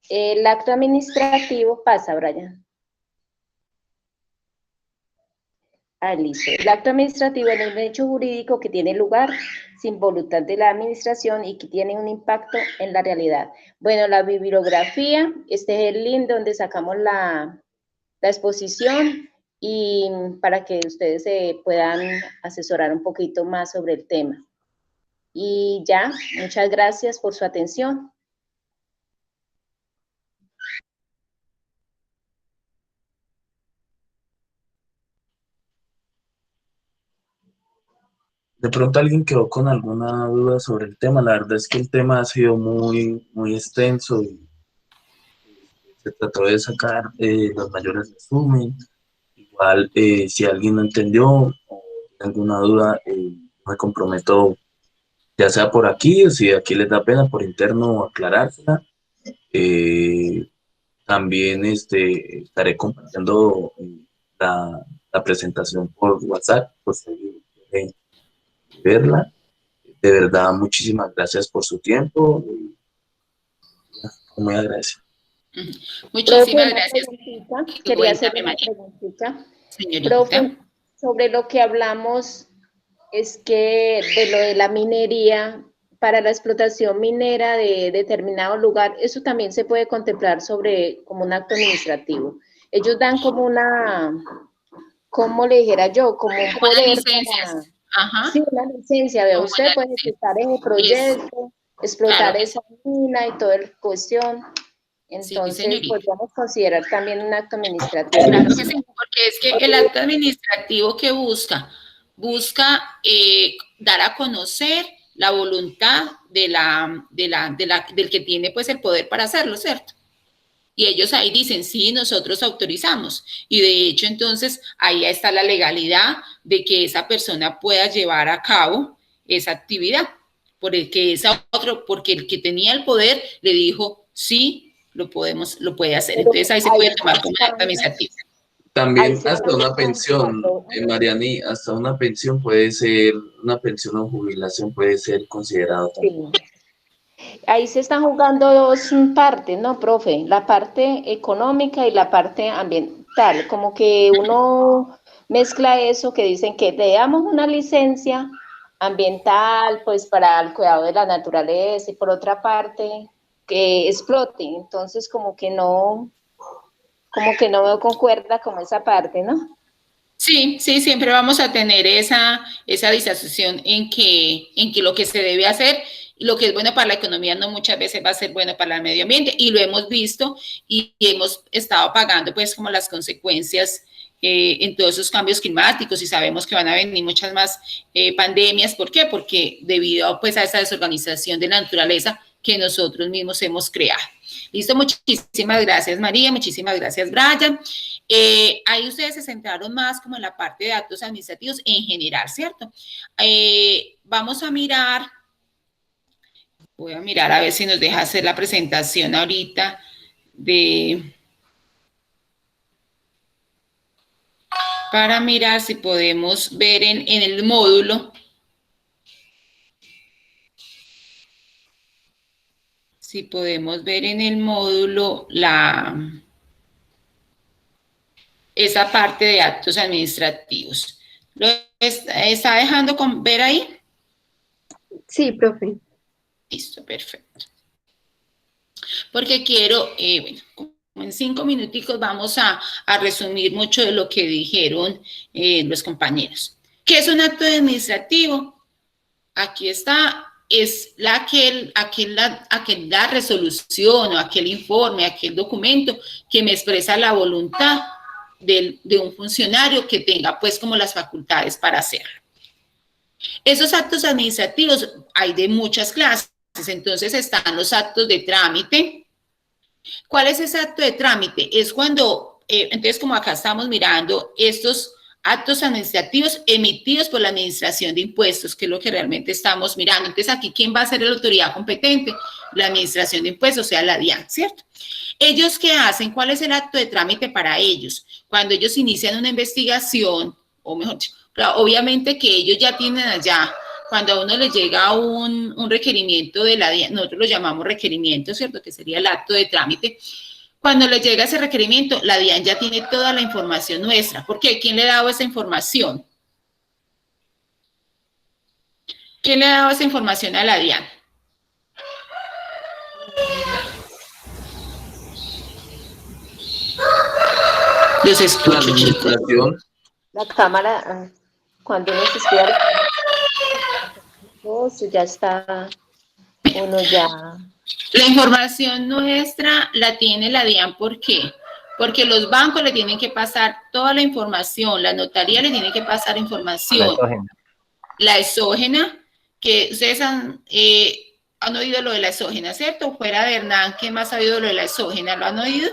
El acto administrativo, pasa, Brian. Listo. El acto administrativo es un hecho jurídico que tiene lugar sin voluntad de la administración y que tiene un impacto en la realidad. Bueno, la bibliografía, este es el link donde sacamos la exposición y para que ustedes se puedan asesorar un poquito más sobre el tema. Y ya, muchas gracias por su atención. De pronto alguien quedó con alguna duda sobre el tema. La verdad es que el tema ha sido muy extenso y se trató de sacar los mayores resúmenes. Igual, si alguien no entendió o tiene alguna duda, me comprometo, ya sea por aquí o si aquí les da pena por interno aclarársela. También estaré compartiendo la presentación por WhatsApp, pues verla. De verdad, muchísimas gracias por su tiempo. Muy agradecido. Muchísimas gracias. Quería hacer una preguntita. Profe, sobre lo que hablamos es que de lo de la minería, para la explotación minera de determinado lugar, eso también se puede contemplar sobre como un acto administrativo. Ellos dan como una, ¿cómo le dijera yo? Como un poder para, sí, una licencia, vea, usted puede estar en el proyecto, explotar esa mina y toda la cuestión. Entonces, sí, podríamos considerar también un acto administrativo. Claro que sí, porque es que el acto administrativo que busca dar a conocer la voluntad del que tiene pues el poder para hacerlo, ¿cierto? Y ellos ahí dicen, sí, nosotros autorizamos. Y de hecho, entonces, ahí está la legalidad de que esa persona pueda llevar a cabo esa actividad, porque el que tenía el poder le dijo, sí, lo puede hacer. Entonces, ahí se puede tomar como acta administrativa. También hasta una pensión, Mariani, hasta una pensión puede ser, una pensión o jubilación puede ser considerado también. Sí. Ahí se están jugando dos partes, ¿no, profe? La parte económica y la parte ambiental. Como que uno mezcla eso, que dicen que le damos una licencia ambiental, pues para el cuidado de la naturaleza, y por otra parte, que explote. Entonces, como que no me concuerda con esa parte, ¿no? Sí, siempre vamos a tener esa disasociación en que lo que se debe hacer, lo que es bueno para la economía no muchas veces va a ser bueno para el medio ambiente, y lo hemos visto y hemos estado pagando pues como las consecuencias en todos esos cambios climáticos, y sabemos que van a venir muchas más pandemias. ¿Por qué? Porque debido pues a esa desorganización de la naturaleza que nosotros mismos hemos creado. Listo, muchísimas gracias María, muchísimas gracias Brian. Ahí ustedes se centraron más como en la parte de actos administrativos en general, ¿cierto? Vamos a mirar, voy a mirar a ver si nos deja hacer la presentación ahorita para mirar si podemos ver en el módulo. Si podemos ver en el módulo esa parte de actos administrativos. ¿Lo está dejando ver ahí? Sí, profe. Listo, perfecto. Porque quiero, bueno, como en 5 minuticos vamos a resumir mucho de lo que dijeron los compañeros. ¿Qué es un acto administrativo? Aquí está. Es aquella resolución o aquel informe, aquel documento que me expresa la voluntad de un funcionario que tenga pues como las facultades para hacerlo. Esos actos administrativos hay de muchas clases, entonces están los actos de trámite. ¿Cuál es ese acto de trámite? Es cuando, entonces como acá estamos mirando estos actos administrativos emitidos por la Administración de Impuestos, que es lo que realmente estamos mirando. Entonces, aquí, ¿quién va a ser la autoridad competente? La Administración de Impuestos, o sea, la DIAN, ¿cierto? ¿Ellos qué hacen? ¿Cuál es el acto de trámite para ellos? Cuando ellos inician una investigación, o mejor dicho, obviamente que ellos ya tienen allá, cuando a uno le llega un requerimiento de la DIAN, nosotros lo llamamos requerimiento, ¿cierto? Que sería el acto de trámite. Cuando le llega ese requerimiento, la DIAN ya tiene toda la información nuestra. ¿Por qué? ¿Quién le ha dado esa información? ¿Quién le ha dado esa información a la DIAN? Los escucho, chicos. La cámara, cuando uno se estudia, ya está, uno ya... La información nuestra la tiene la DIAN, ¿por qué? Porque los bancos le tienen que pasar toda la información, la notaría le tiene que pasar información. La exógena, que ustedes han oído lo de la exógena, ¿cierto? Fuera de Hernán, ¿quién más ha oído lo de la exógena? ¿Lo han oído?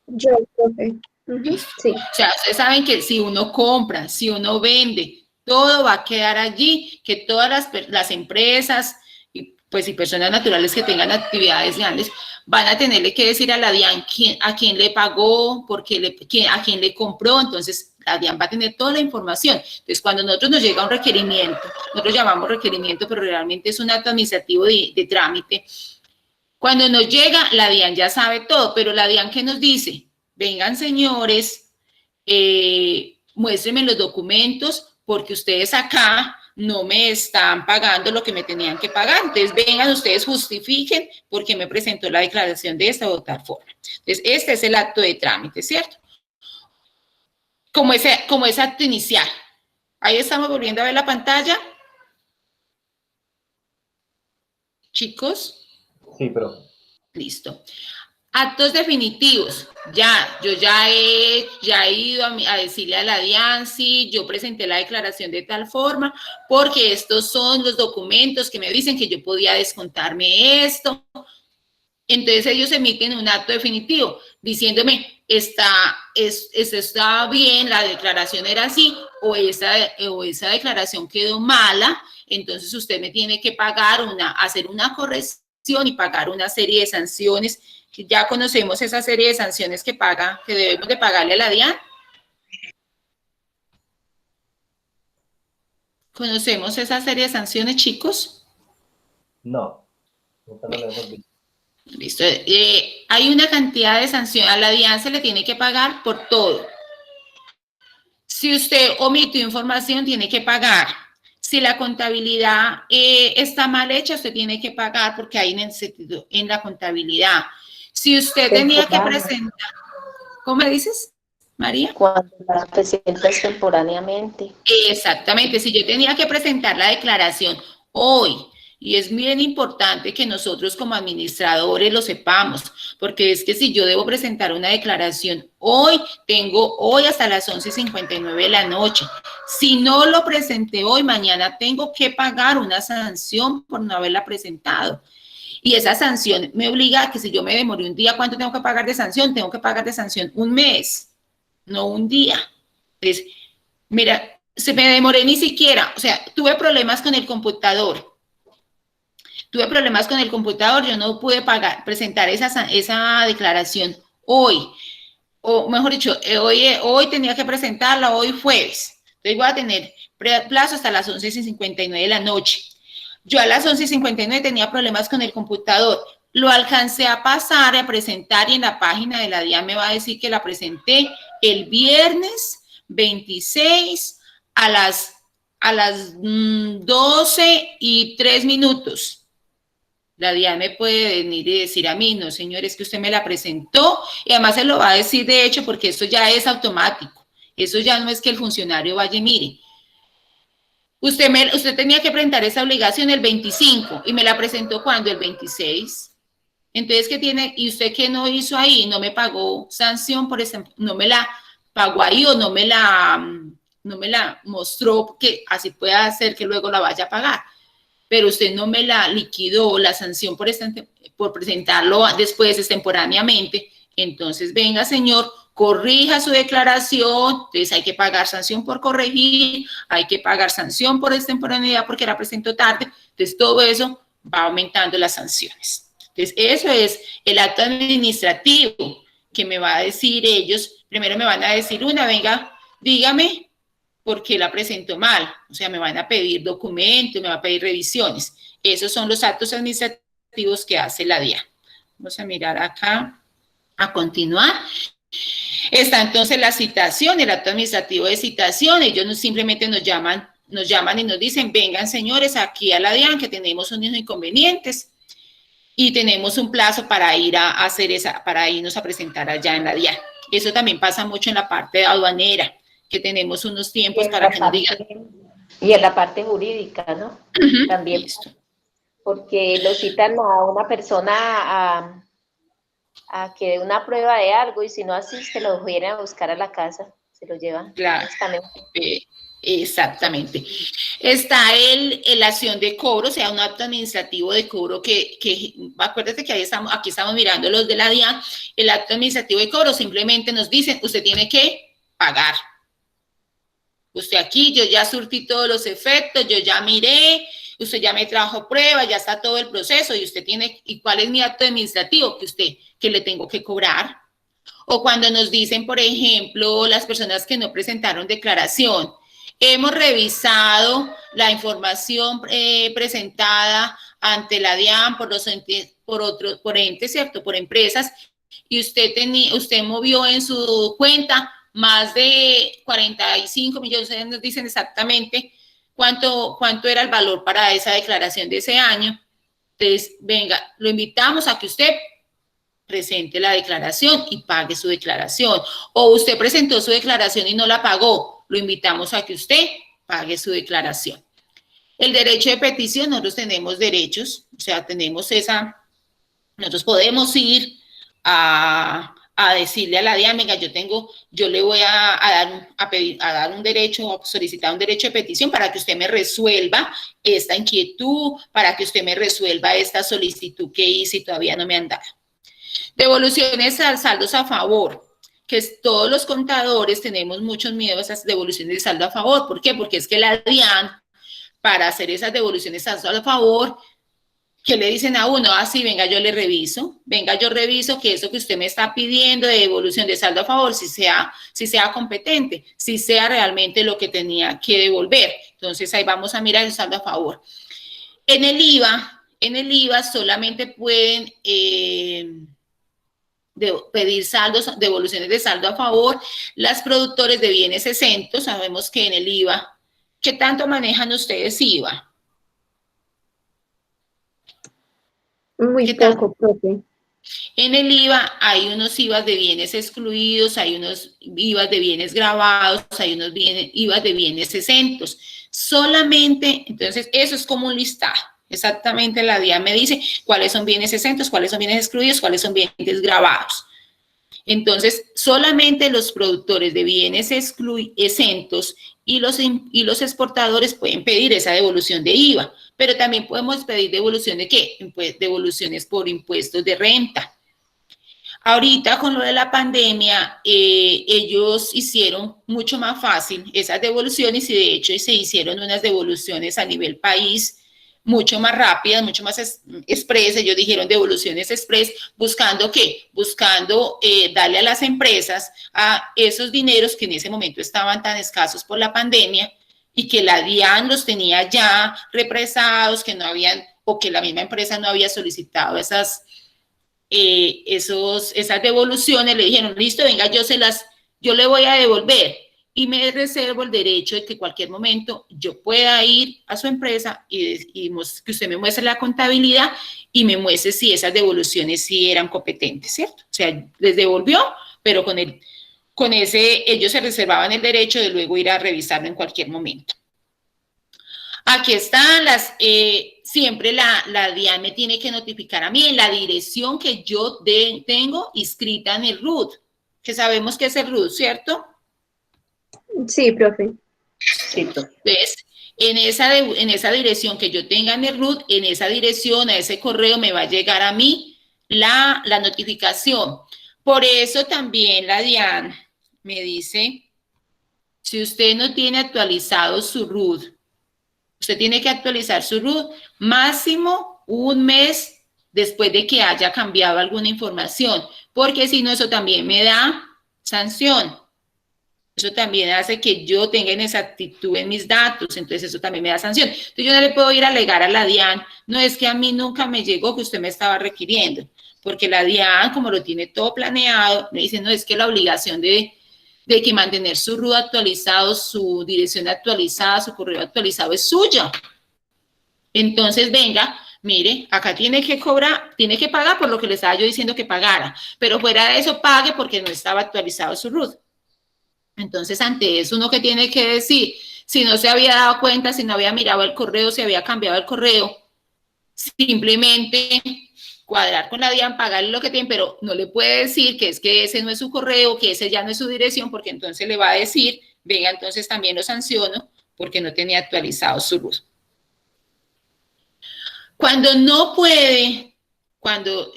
Yo, profe. Sí. O sea, ustedes saben que si uno compra, si uno vende, todo va a quedar allí, que todas las empresas y personas naturales que tengan actividades grandes van a tenerle que decir a la DIAN a quién le pagó, a quién le compró. Entonces la DIAN va a tener toda la información. Entonces cuando a nosotros nos llega un requerimiento, nosotros llamamos requerimiento, pero realmente es un acto administrativo de trámite. Cuando nos llega, la DIAN ya sabe todo, pero la DIAN, ¿qué nos dice? Vengan, señores, muéstrenme los documentos porque ustedes acá no me están pagando lo que me tenían que pagar. Entonces, vengan, ustedes justifiquen por qué me presentó la declaración de esta o tal forma. Entonces, este es el acto de trámite, ¿cierto? Como ese acto inicial. Ahí estamos volviendo a ver la pantalla. ¿Chicos? Sí, pero... Listo. Actos definitivos, yo ya he ido a decirle a la DIAN, sí, yo presenté la declaración de tal forma, porque estos son los documentos que me dicen que yo podía descontarme esto. Entonces ellos emiten un acto definitivo diciéndome, está bien, la declaración era así, o esa declaración quedó mala, entonces usted me tiene que pagar hacer una corrección y pagar una serie de sanciones. Ya conocemos esa serie de sanciones que debemos de pagarle a la DIAN. ¿Conocemos esa serie de sanciones, chicos? No, nunca lo hemos visto. Listo. Hay una cantidad de sanciones. A la DIAN se le tiene que pagar por todo. Si usted omitió información, tiene que pagar. Si la contabilidad está mal hecha, usted tiene que pagar porque hay inexactitud en la contabilidad. Si usted tenía que presentar, ¿cómo me dices, María? Cuando la presentas temporáneamente. Exactamente, si yo tenía que presentar la declaración hoy, y es bien importante que nosotros como administradores lo sepamos, porque es que si yo debo presentar una declaración hoy, tengo hoy hasta las 11:59 de la noche. Si no lo presenté hoy, mañana tengo que pagar una sanción por no haberla presentado. Y esa sanción me obliga a que si yo me demoré un día, ¿cuánto tengo que pagar de sanción? Tengo que pagar de sanción un mes, no un día. Entonces, mira, se me demoré ni siquiera, o sea, tuve problemas con el computador. Yo no pude presentar esa declaración hoy. O mejor dicho, hoy tenía que presentarla, hoy jueves. Entonces voy a tener plazo hasta las 11:59 de la noche. Yo a las 11:59 tenía problemas con el computador. Lo alcancé a pasar, a presentar y en la página de la DIAN me va a decir que la presenté el viernes 26 a las 12:03. La DIAN me puede venir y decir a mí, no, señor, es que usted me la presentó y además se lo va a decir de hecho porque esto ya es automático. Eso ya no es que el funcionario vaya y mire. Usted tenía que presentar esa obligación el 25 y me la presentó ¿cuándo? El 26. Entonces, ¿qué tiene? ¿Y usted qué no hizo ahí? ¿No me pagó sanción por ese, no me la pagó ahí o no me la mostró que así pueda hacer que luego la vaya a pagar? Pero usted no me la liquidó la sanción por presentarlo después extemporáneamente. Entonces, venga, señor, corrija su declaración, entonces hay que pagar sanción por corregir, hay que pagar sanción por extemporaneidad porque la presentó tarde, entonces todo eso va aumentando las sanciones. Entonces eso es el acto administrativo que me va a decir ellos, primero me van a decir venga, dígame por qué la presentó mal, o sea, me van a pedir documentos, me van a pedir revisiones, esos son los actos administrativos que hace la DIAN. Vamos a mirar acá. a continuar. Está entonces la citación, el acto administrativo de citación. Ellos simplemente nos llaman y nos dicen, vengan señores aquí a la DIAN que tenemos unos inconvenientes y tenemos un plazo para ir a hacer para irnos a presentar allá en la DIAN. Eso también pasa mucho en la parte aduanera, que tenemos unos tiempos para que nos digan. Y en la parte jurídica, ¿no? También. Listo. Porque lo citan a una persona a que dé una prueba de algo y si no asiste lo vienen a buscar a la casa, se lo llevan. Claro. Exactamente. Está la acción de cobro, o sea, un acto administrativo de cobro que acuérdate que aquí estamos mirando los de la DIAN, el acto administrativo de cobro simplemente nos dicen, usted tiene que pagar. Usted aquí, yo ya surtí todos los efectos, yo ya miré, usted ya me trajo pruebas, ya está todo el proceso y usted tiene, ¿y cuál es mi acto administrativo? Que le tengo que cobrar. O cuando nos dicen, por ejemplo, las personas que no presentaron declaración, hemos revisado la información presentada ante la DIAN por entes, ¿cierto? Por empresas, y usted movió en su cuenta más de 45 millones, nos dicen exactamente cuánto era el valor para esa declaración de ese año. Entonces, venga, lo invitamos a que usted presente la declaración y pague su declaración. O usted presentó su declaración y no la pagó, lo invitamos a que usted pague su declaración. El derecho de petición, nosotros tenemos derechos, o sea, nosotros podemos ir a decirle a la DIAN, venga, yo le voy a dar un derecho, a solicitar un derecho de petición para que usted me resuelva esta inquietud, para que usted me resuelva esta solicitud que hice y todavía no me han dado. Devoluciones a saldos a favor, que todos los contadores tenemos muchos miedos a esas devoluciones de saldo a favor. ¿Por qué? Porque es que la DIAN, para hacer esas devoluciones de saldo a favor, que le dicen a uno, sí, venga, yo le reviso, venga, yo reviso que eso que usted me está pidiendo de devolución de saldo a favor, si sea competente, si sea realmente lo que tenía que devolver. Entonces, ahí vamos a mirar el saldo a favor. En el IVA solamente pueden pedir devoluciones de saldo a favor las productores de bienes exentos. Sabemos que en el IVA, ¿qué tanto manejan ustedes IVA? Muy poco, profe. En el IVA hay unos IVAs de bienes excluidos, hay unos IVAs de bienes gravados, hay unos IVAs de bienes exentos. Solamente, entonces, eso es como un listado. Exactamente, la DIAN me dice cuáles son bienes exentos, cuáles son bienes excluidos, cuáles son bienes gravados. Entonces, solamente los productores de bienes exentos y los exportadores pueden pedir esa devolución de IVA, pero también podemos pedir devolución de ¿qué? Devoluciones por impuestos de renta. Ahorita con lo de la pandemia, ellos hicieron mucho más fácil esas devoluciones y de hecho se hicieron unas devoluciones a nivel país mucho más rápidas, mucho más express. Ellos dijeron devoluciones express, buscando ¿qué? Buscando darle a las empresas a esos dineros que en ese momento estaban tan escasos por la pandemia y que la DIAN los tenía ya represados, que no habían, o que la misma empresa no había solicitado esas devoluciones. Le dijeron, listo, venga, yo le voy a devolver. Y me reservo el derecho de que en cualquier momento yo pueda ir a su empresa y que usted me muestre la contabilidad y me muestre si esas devoluciones sí eran competentes, ¿cierto? O sea, les devolvió, pero ellos se reservaban el derecho de luego ir a revisarlo en cualquier momento. Aquí están siempre la DIAN me tiene que notificar a mí en la dirección que yo tengo inscrita en el RUT, que sabemos que es el RUT, ¿cierto? Sí, profe. Entonces, en esa dirección que yo tenga en el RUT, en esa dirección, a ese correo me va a llegar a mí la notificación. Por eso también la DIAN me dice, si usted no tiene actualizado su RUT, usted tiene que actualizar su RUT máximo un mes después de que haya cambiado alguna información, porque si no, eso también me da sanción. Eso también hace que yo tenga inexactitud en mis datos, entonces eso también me da sanción. Entonces yo no le puedo ir a alegar a la DIAN, no es que a mí nunca me llegó que usted me estaba requiriendo, porque la DIAN, como lo tiene todo planeado, me dice, no, es que la obligación de que mantener su RUT actualizado, su dirección actualizada, su correo actualizado es suya. Entonces, venga, mire, acá tiene que cobrar, tiene que pagar por lo que le estaba yo diciendo que pagara, pero fuera de eso pague porque no estaba actualizado su RUT. Entonces, ante eso, uno que tiene que decir, si no se había dado cuenta, si no había mirado el correo, si había cambiado el correo, simplemente cuadrar con la DIAN, pagarle lo que tiene, pero no le puede decir que es que ese no es su correo, que ese ya no es su dirección, porque entonces le va a decir, venga, entonces también lo sanciono porque no tenía actualizado su RUT. Cuando no puede, cuando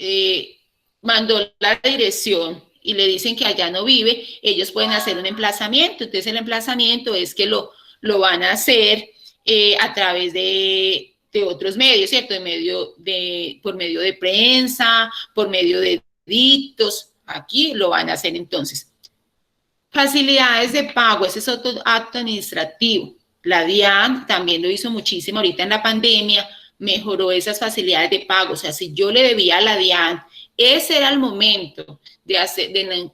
mandó la dirección y le dicen que allá no vive, ellos pueden hacer un emplazamiento. Entonces el emplazamiento es que lo van a hacer a través de otros medios, ¿cierto? Por medio de prensa, por medio de edictos. Aquí lo van a hacer entonces. Facilidades de pago, ese es otro acto administrativo. La DIAN también lo hizo muchísimo ahorita en la pandemia, mejoró esas facilidades de pago. O sea, si yo le debía a la DIAN, ese era el momento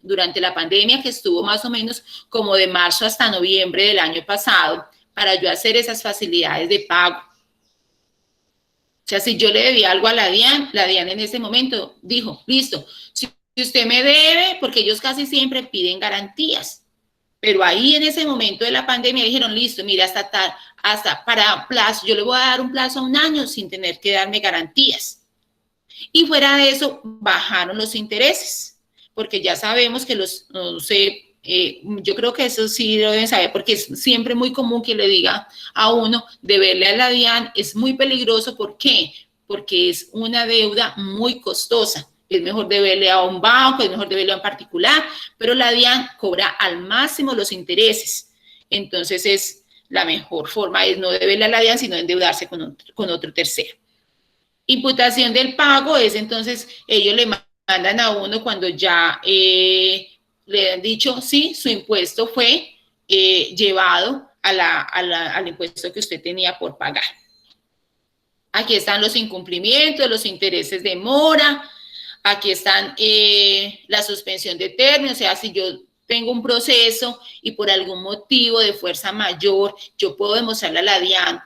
durante la pandemia, que estuvo más o menos como de marzo hasta noviembre del año pasado, para yo hacer esas facilidades de pago. O sea, si yo le debía algo a la DIAN en ese momento dijo, listo, si usted me debe, porque ellos casi siempre piden garantías, pero ahí en ese momento de la pandemia dijeron, listo, mira, hasta para plazo, yo le voy a dar un plazo a 1 año sin tener que darme garantías. Y fuera de eso, bajaron los intereses, porque ya sabemos que yo creo que eso sí lo deben saber, porque es siempre muy común que le diga a uno, deberle a la DIAN es muy peligroso. ¿Por qué? Porque es una deuda muy costosa. Es mejor deberle a un banco, es mejor deberle a un particular, pero la DIAN cobra al máximo los intereses. Entonces, la mejor forma es no deberle a la DIAN, sino endeudarse con otro tercero. Imputación del pago es entonces, ellos le mandan a uno cuando ya le han dicho, sí, su impuesto fue llevado al impuesto que usted tenía por pagar. Aquí están los incumplimientos, los intereses de mora, aquí están la suspensión de término. O sea, si yo tengo un proceso y por algún motivo de fuerza mayor, yo puedo demostrarle a la DIAN,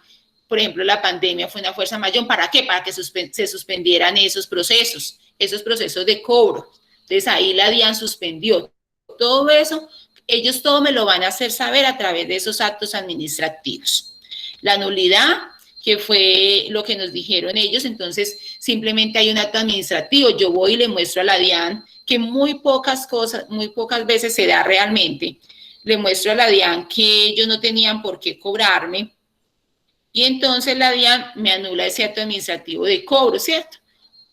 por ejemplo, la pandemia fue una fuerza mayor, ¿para qué? Para que se suspendieran esos procesos de cobro. Entonces ahí la DIAN suspendió todo eso. Ellos todo me lo van a hacer saber a través de esos actos administrativos. La nulidad, que fue lo que nos dijeron ellos, entonces simplemente hay un acto administrativo. Yo voy y le muestro a la DIAN que muy pocas veces se da realmente. Le muestro a la DIAN que ellos no tenían por qué cobrarme, y entonces la DIAN me anula ese acto administrativo de cobro, ¿cierto?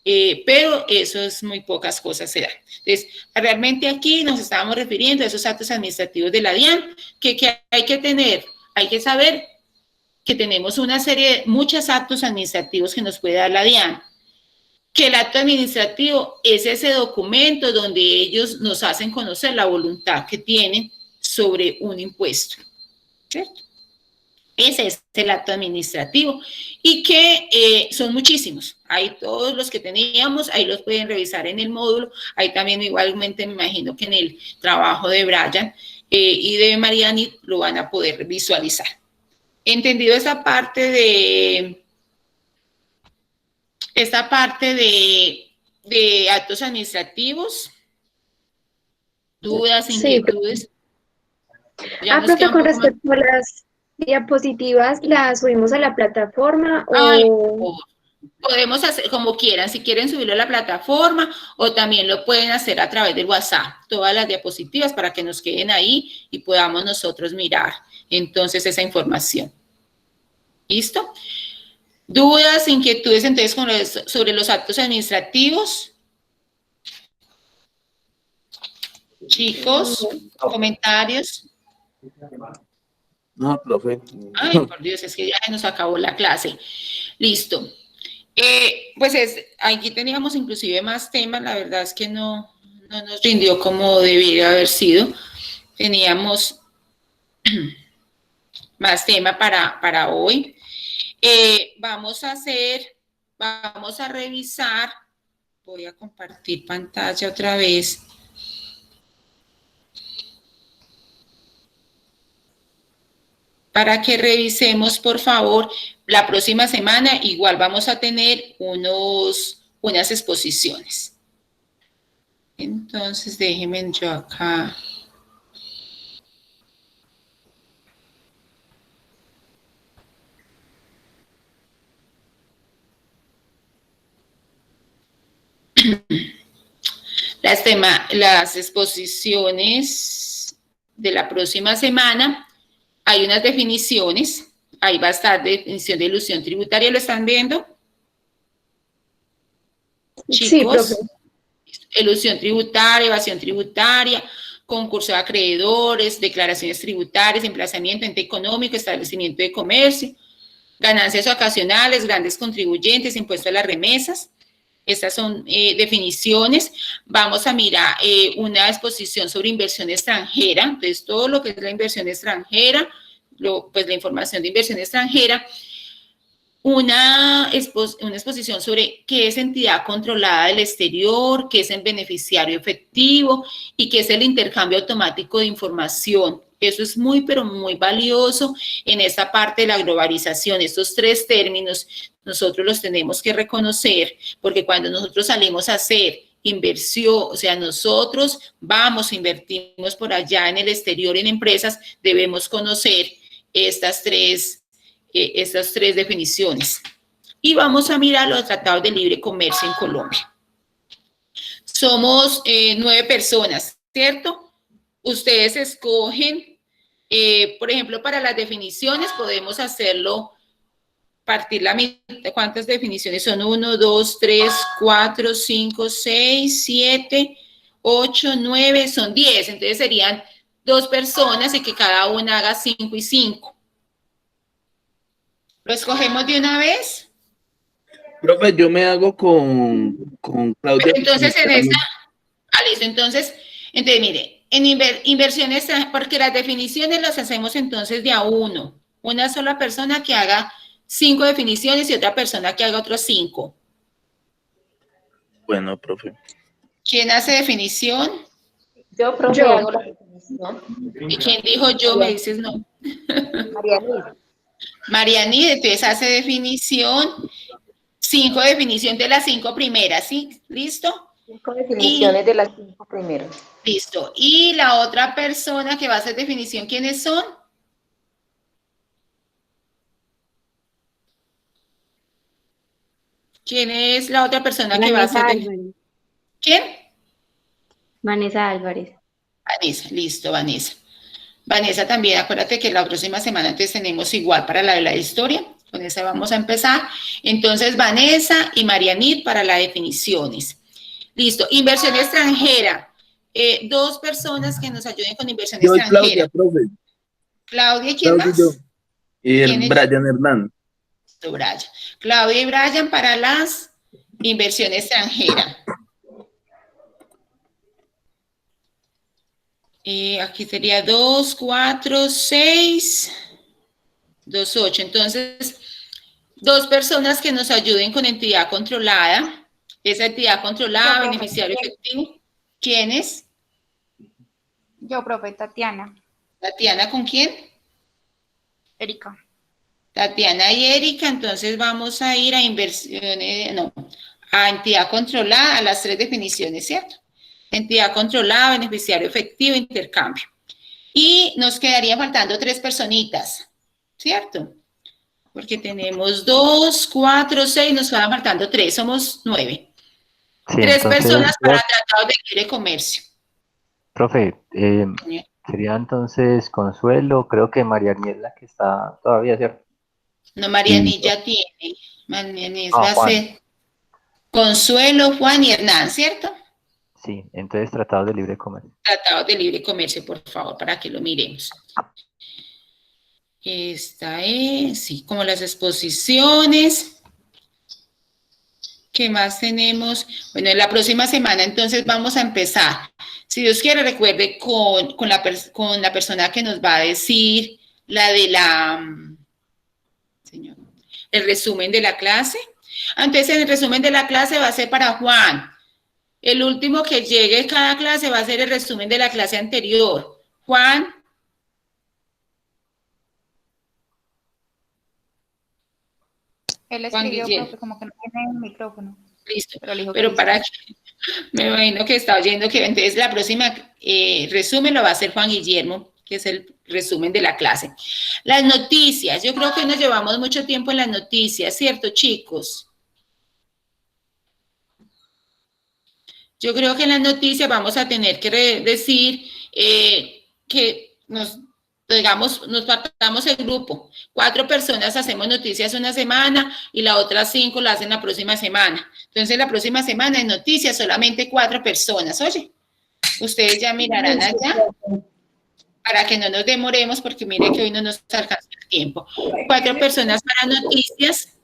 Pero eso es muy pocas cosas se dan. Entonces, realmente aquí nos estábamos refiriendo a esos actos administrativos de la DIAN que hay que tener, hay que saber que tenemos muchos actos administrativos que nos puede dar la DIAN, que el acto administrativo es ese documento donde ellos nos hacen conocer la voluntad que tienen sobre un impuesto, ¿cierto? Ese es el acto administrativo y que son muchísimos. Hay todos los que teníamos, ahí los pueden revisar en el módulo. Ahí también igualmente me imagino que en el trabajo de Brian y de Mariani lo van a poder visualizar. Entendido esa parte de actos administrativos, dudas, inquietudes. Profe, con respecto a las diapositivas, ¿las subimos a la plataforma o...? Podemos hacer como quieran, si quieren subirlo a la plataforma o también lo pueden hacer a través del WhatsApp, todas las diapositivas para que nos queden ahí y podamos nosotros mirar entonces esa información. ¿Listo? ¿Dudas, inquietudes entonces sobre los actos administrativos? Chicos, comentarios. No, profe. Ay, por Dios, es que ya nos acabó la clase. Listo. Pues aquí teníamos inclusive más temas, la verdad es que no nos rindió como debería haber sido. Teníamos más tema para hoy. Vamos a revisar Voy a compartir pantalla otra vez. Para que revisemos, por favor, la próxima semana igual vamos a tener unas exposiciones. Entonces, déjenme yo acá. Las exposiciones de la próxima semana, hay unas definiciones, ahí va a estar definición de ilusión tributaria, ¿lo están viendo? Sí, Chicos, profe. elusión tributaria, evasión tributaria, concurso de acreedores, declaraciones tributarias, emplazamiento, ente económico, establecimiento de comercio, ganancias ocasionales, grandes contribuyentes, impuesto a las remesas. Estas son definiciones. Vamos a mirar una exposición sobre inversión extranjera. Entonces, todo lo que es la inversión extranjera, pues la información de inversión extranjera. Una exposición sobre qué es entidad controlada del exterior, qué es el beneficiario efectivo y qué es el intercambio automático de información. Eso es muy, pero muy valioso en esta parte de la globalización. Estos tres términos nosotros los tenemos que reconocer, porque cuando nosotros salimos a hacer inversión, o sea, nosotros vamos, invertimos por allá en el exterior en empresas, debemos conocer estas tres definiciones. Y vamos a mirar los tratados de libre comercio en Colombia. Somos 9 personas, ¿cierto? Ustedes escogen, por ejemplo, para las definiciones podemos hacerlo, partir la mitad. ¿Cuántas definiciones son? 1, 2, 3, 4, 5, 6, 7, 8, 9, son 10. Entonces serían 2 personas y que cada una haga 5 y 5. ¿Lo escogemos de una vez? Profe, yo me hago con Claudia. Pero entonces en esta, listo, entonces mire, en inversiones, porque las definiciones las hacemos entonces de a uno. Una sola persona que haga 5 definiciones y otra persona que haga otros 5. Bueno, profe. ¿Quién hace definición? Yo, profe, hago la definición. ¿Y quién dijo yo? Me dices no. Marianita. Marianita, entonces hace definición, 5 definiciones de las 5 primeras, ¿sí? ¿Listo? 5 definiciones de las 5 primeras. Listo. Y la otra persona que va a hacer definición, ¿quiénes son? ¿Quién es la otra persona que va a hacer definición? ¿Quién? Vanessa Álvarez. Vanessa, listo, Vanessa. Vanessa también, acuérdate que la próxima semana entonces tenemos igual para la de la historia. Con esa vamos a empezar. Entonces, Vanessa y Marianit para las definiciones. Listo. Inversión extranjera. 2 personas que nos ayuden con inversión extranjera. Claudia, profe. Claudia, ¿y quién más? Y Brian Hernán. Brian. Claudia y Brian para las inversión extranjera. Aquí sería 2, 4, 6, 2, 8. Entonces, 2 personas que nos ayuden con entidad controlada. Esa entidad controlada, beneficiario efectivo. ¿Quiénes? Yo, profe, Tatiana. ¿Tatiana con quién? Erika. Tatiana y Erika, entonces vamos a ir a inversiones, a entidad controlada, a las 3 definiciones, ¿cierto? Entidad controlada, beneficiario efectivo, intercambio. Y nos quedarían faltando 3 personitas, ¿cierto? Porque tenemos 2, 4, 6, nos van faltando 3, somos 9. Sí, 3 personas para tratados de libre comercio. Profe, sería entonces Consuelo, creo que María Aniela que está todavía, ¿cierto? No, Mariani ya tiene. Mariani va a ser Consuelo, Juan y Hernán, ¿cierto? Sí, entonces tratados de libre comercio. Tratados de libre comercio, por favor, para que lo miremos. Esta es, sí, como las exposiciones. ¿Qué más tenemos? Bueno, en la próxima semana entonces vamos a empezar. Si Dios quiere, recuerde con la persona que nos va a decir el resumen de la clase. Entonces, el resumen de la clase va a ser para Juan. El último que llegue a cada clase va a ser el resumen de la clase anterior. Juan. Él escribió, profe, como que no tiene el micrófono. Listo, pero para que, me imagino que está oyendo que entonces la próxima resumen lo va a hacer Juan Guillermo, que es el resumen de la clase. Las noticias, yo creo que nos llevamos mucho tiempo en las noticias, ¿cierto, chicos? Yo creo que en las noticias vamos a tener que decir que nos partamos el grupo. 4 personas hacemos noticias una semana y las otras 5 las hacen la próxima semana. Entonces, la próxima semana en noticias solamente 4 personas. Oye, ustedes ya mirarán allá para que no nos demoremos porque mire que hoy no nos alcanza el tiempo. 4 personas para noticias.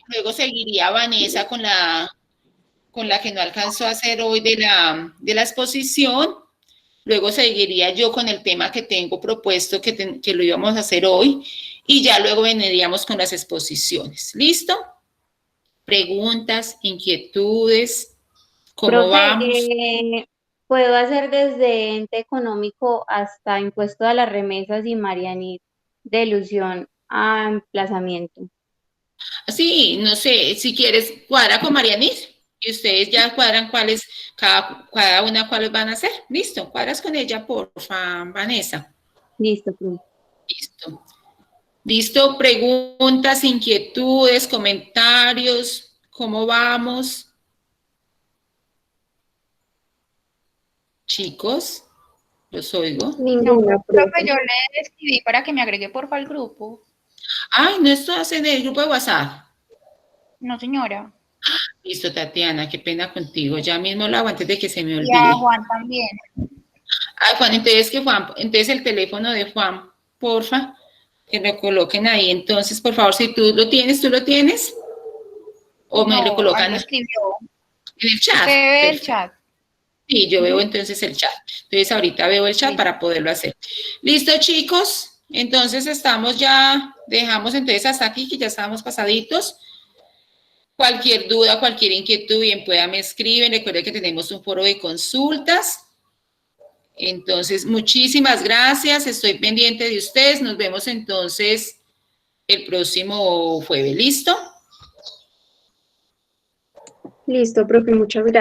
Luego seguiría Vanessa con la que no alcanzó a hacer hoy de la exposición. Luego seguiría yo con el tema que tengo propuesto, que lo íbamos a hacer hoy, y ya luego vendríamos con las exposiciones. ¿Listo? Preguntas, inquietudes, ¿cómo Profe, vamos? ¿puedo hacer desde ente económico hasta impuesto a las remesas y Marianit de ilusión a emplazamiento? Sí, no sé, si quieres, cuadra con Marianis y ustedes ya cuadran cuáles, cada una cuáles van a hacer. Listo, cuadras con ella, porfa, Vanessa. Listo, profe. Listo. Listo, preguntas, inquietudes, comentarios, ¿cómo vamos? Chicos, los oigo. Ninguna, Profe, yo le escribí para que me agregue porfa al grupo. Ay, ¿no estás en el grupo de WhatsApp? No, señora. Listo, Tatiana, qué pena contigo. Ya mismo lo hago antes de que se me olvide. Y a Juan también. Ay, Juan, entonces el teléfono de Juan, porfa, que lo coloquen ahí. Entonces, por favor, si tú lo tienes, o me lo colocan escribió. En el chat. ¿Usted ve el chat? Sí, yo veo entonces el chat. Entonces, ahorita veo el chat para poderlo hacer. ¿Listo, chicos? Entonces, dejamos entonces hasta aquí, que ya estábamos pasaditos. Cualquier duda, cualquier inquietud, bien pueda me escriben. Recuerden que tenemos un foro de consultas. Entonces, muchísimas gracias. Estoy pendiente de ustedes. Nos vemos entonces el próximo jueves. ¿Listo? Listo, profe, muchas gracias.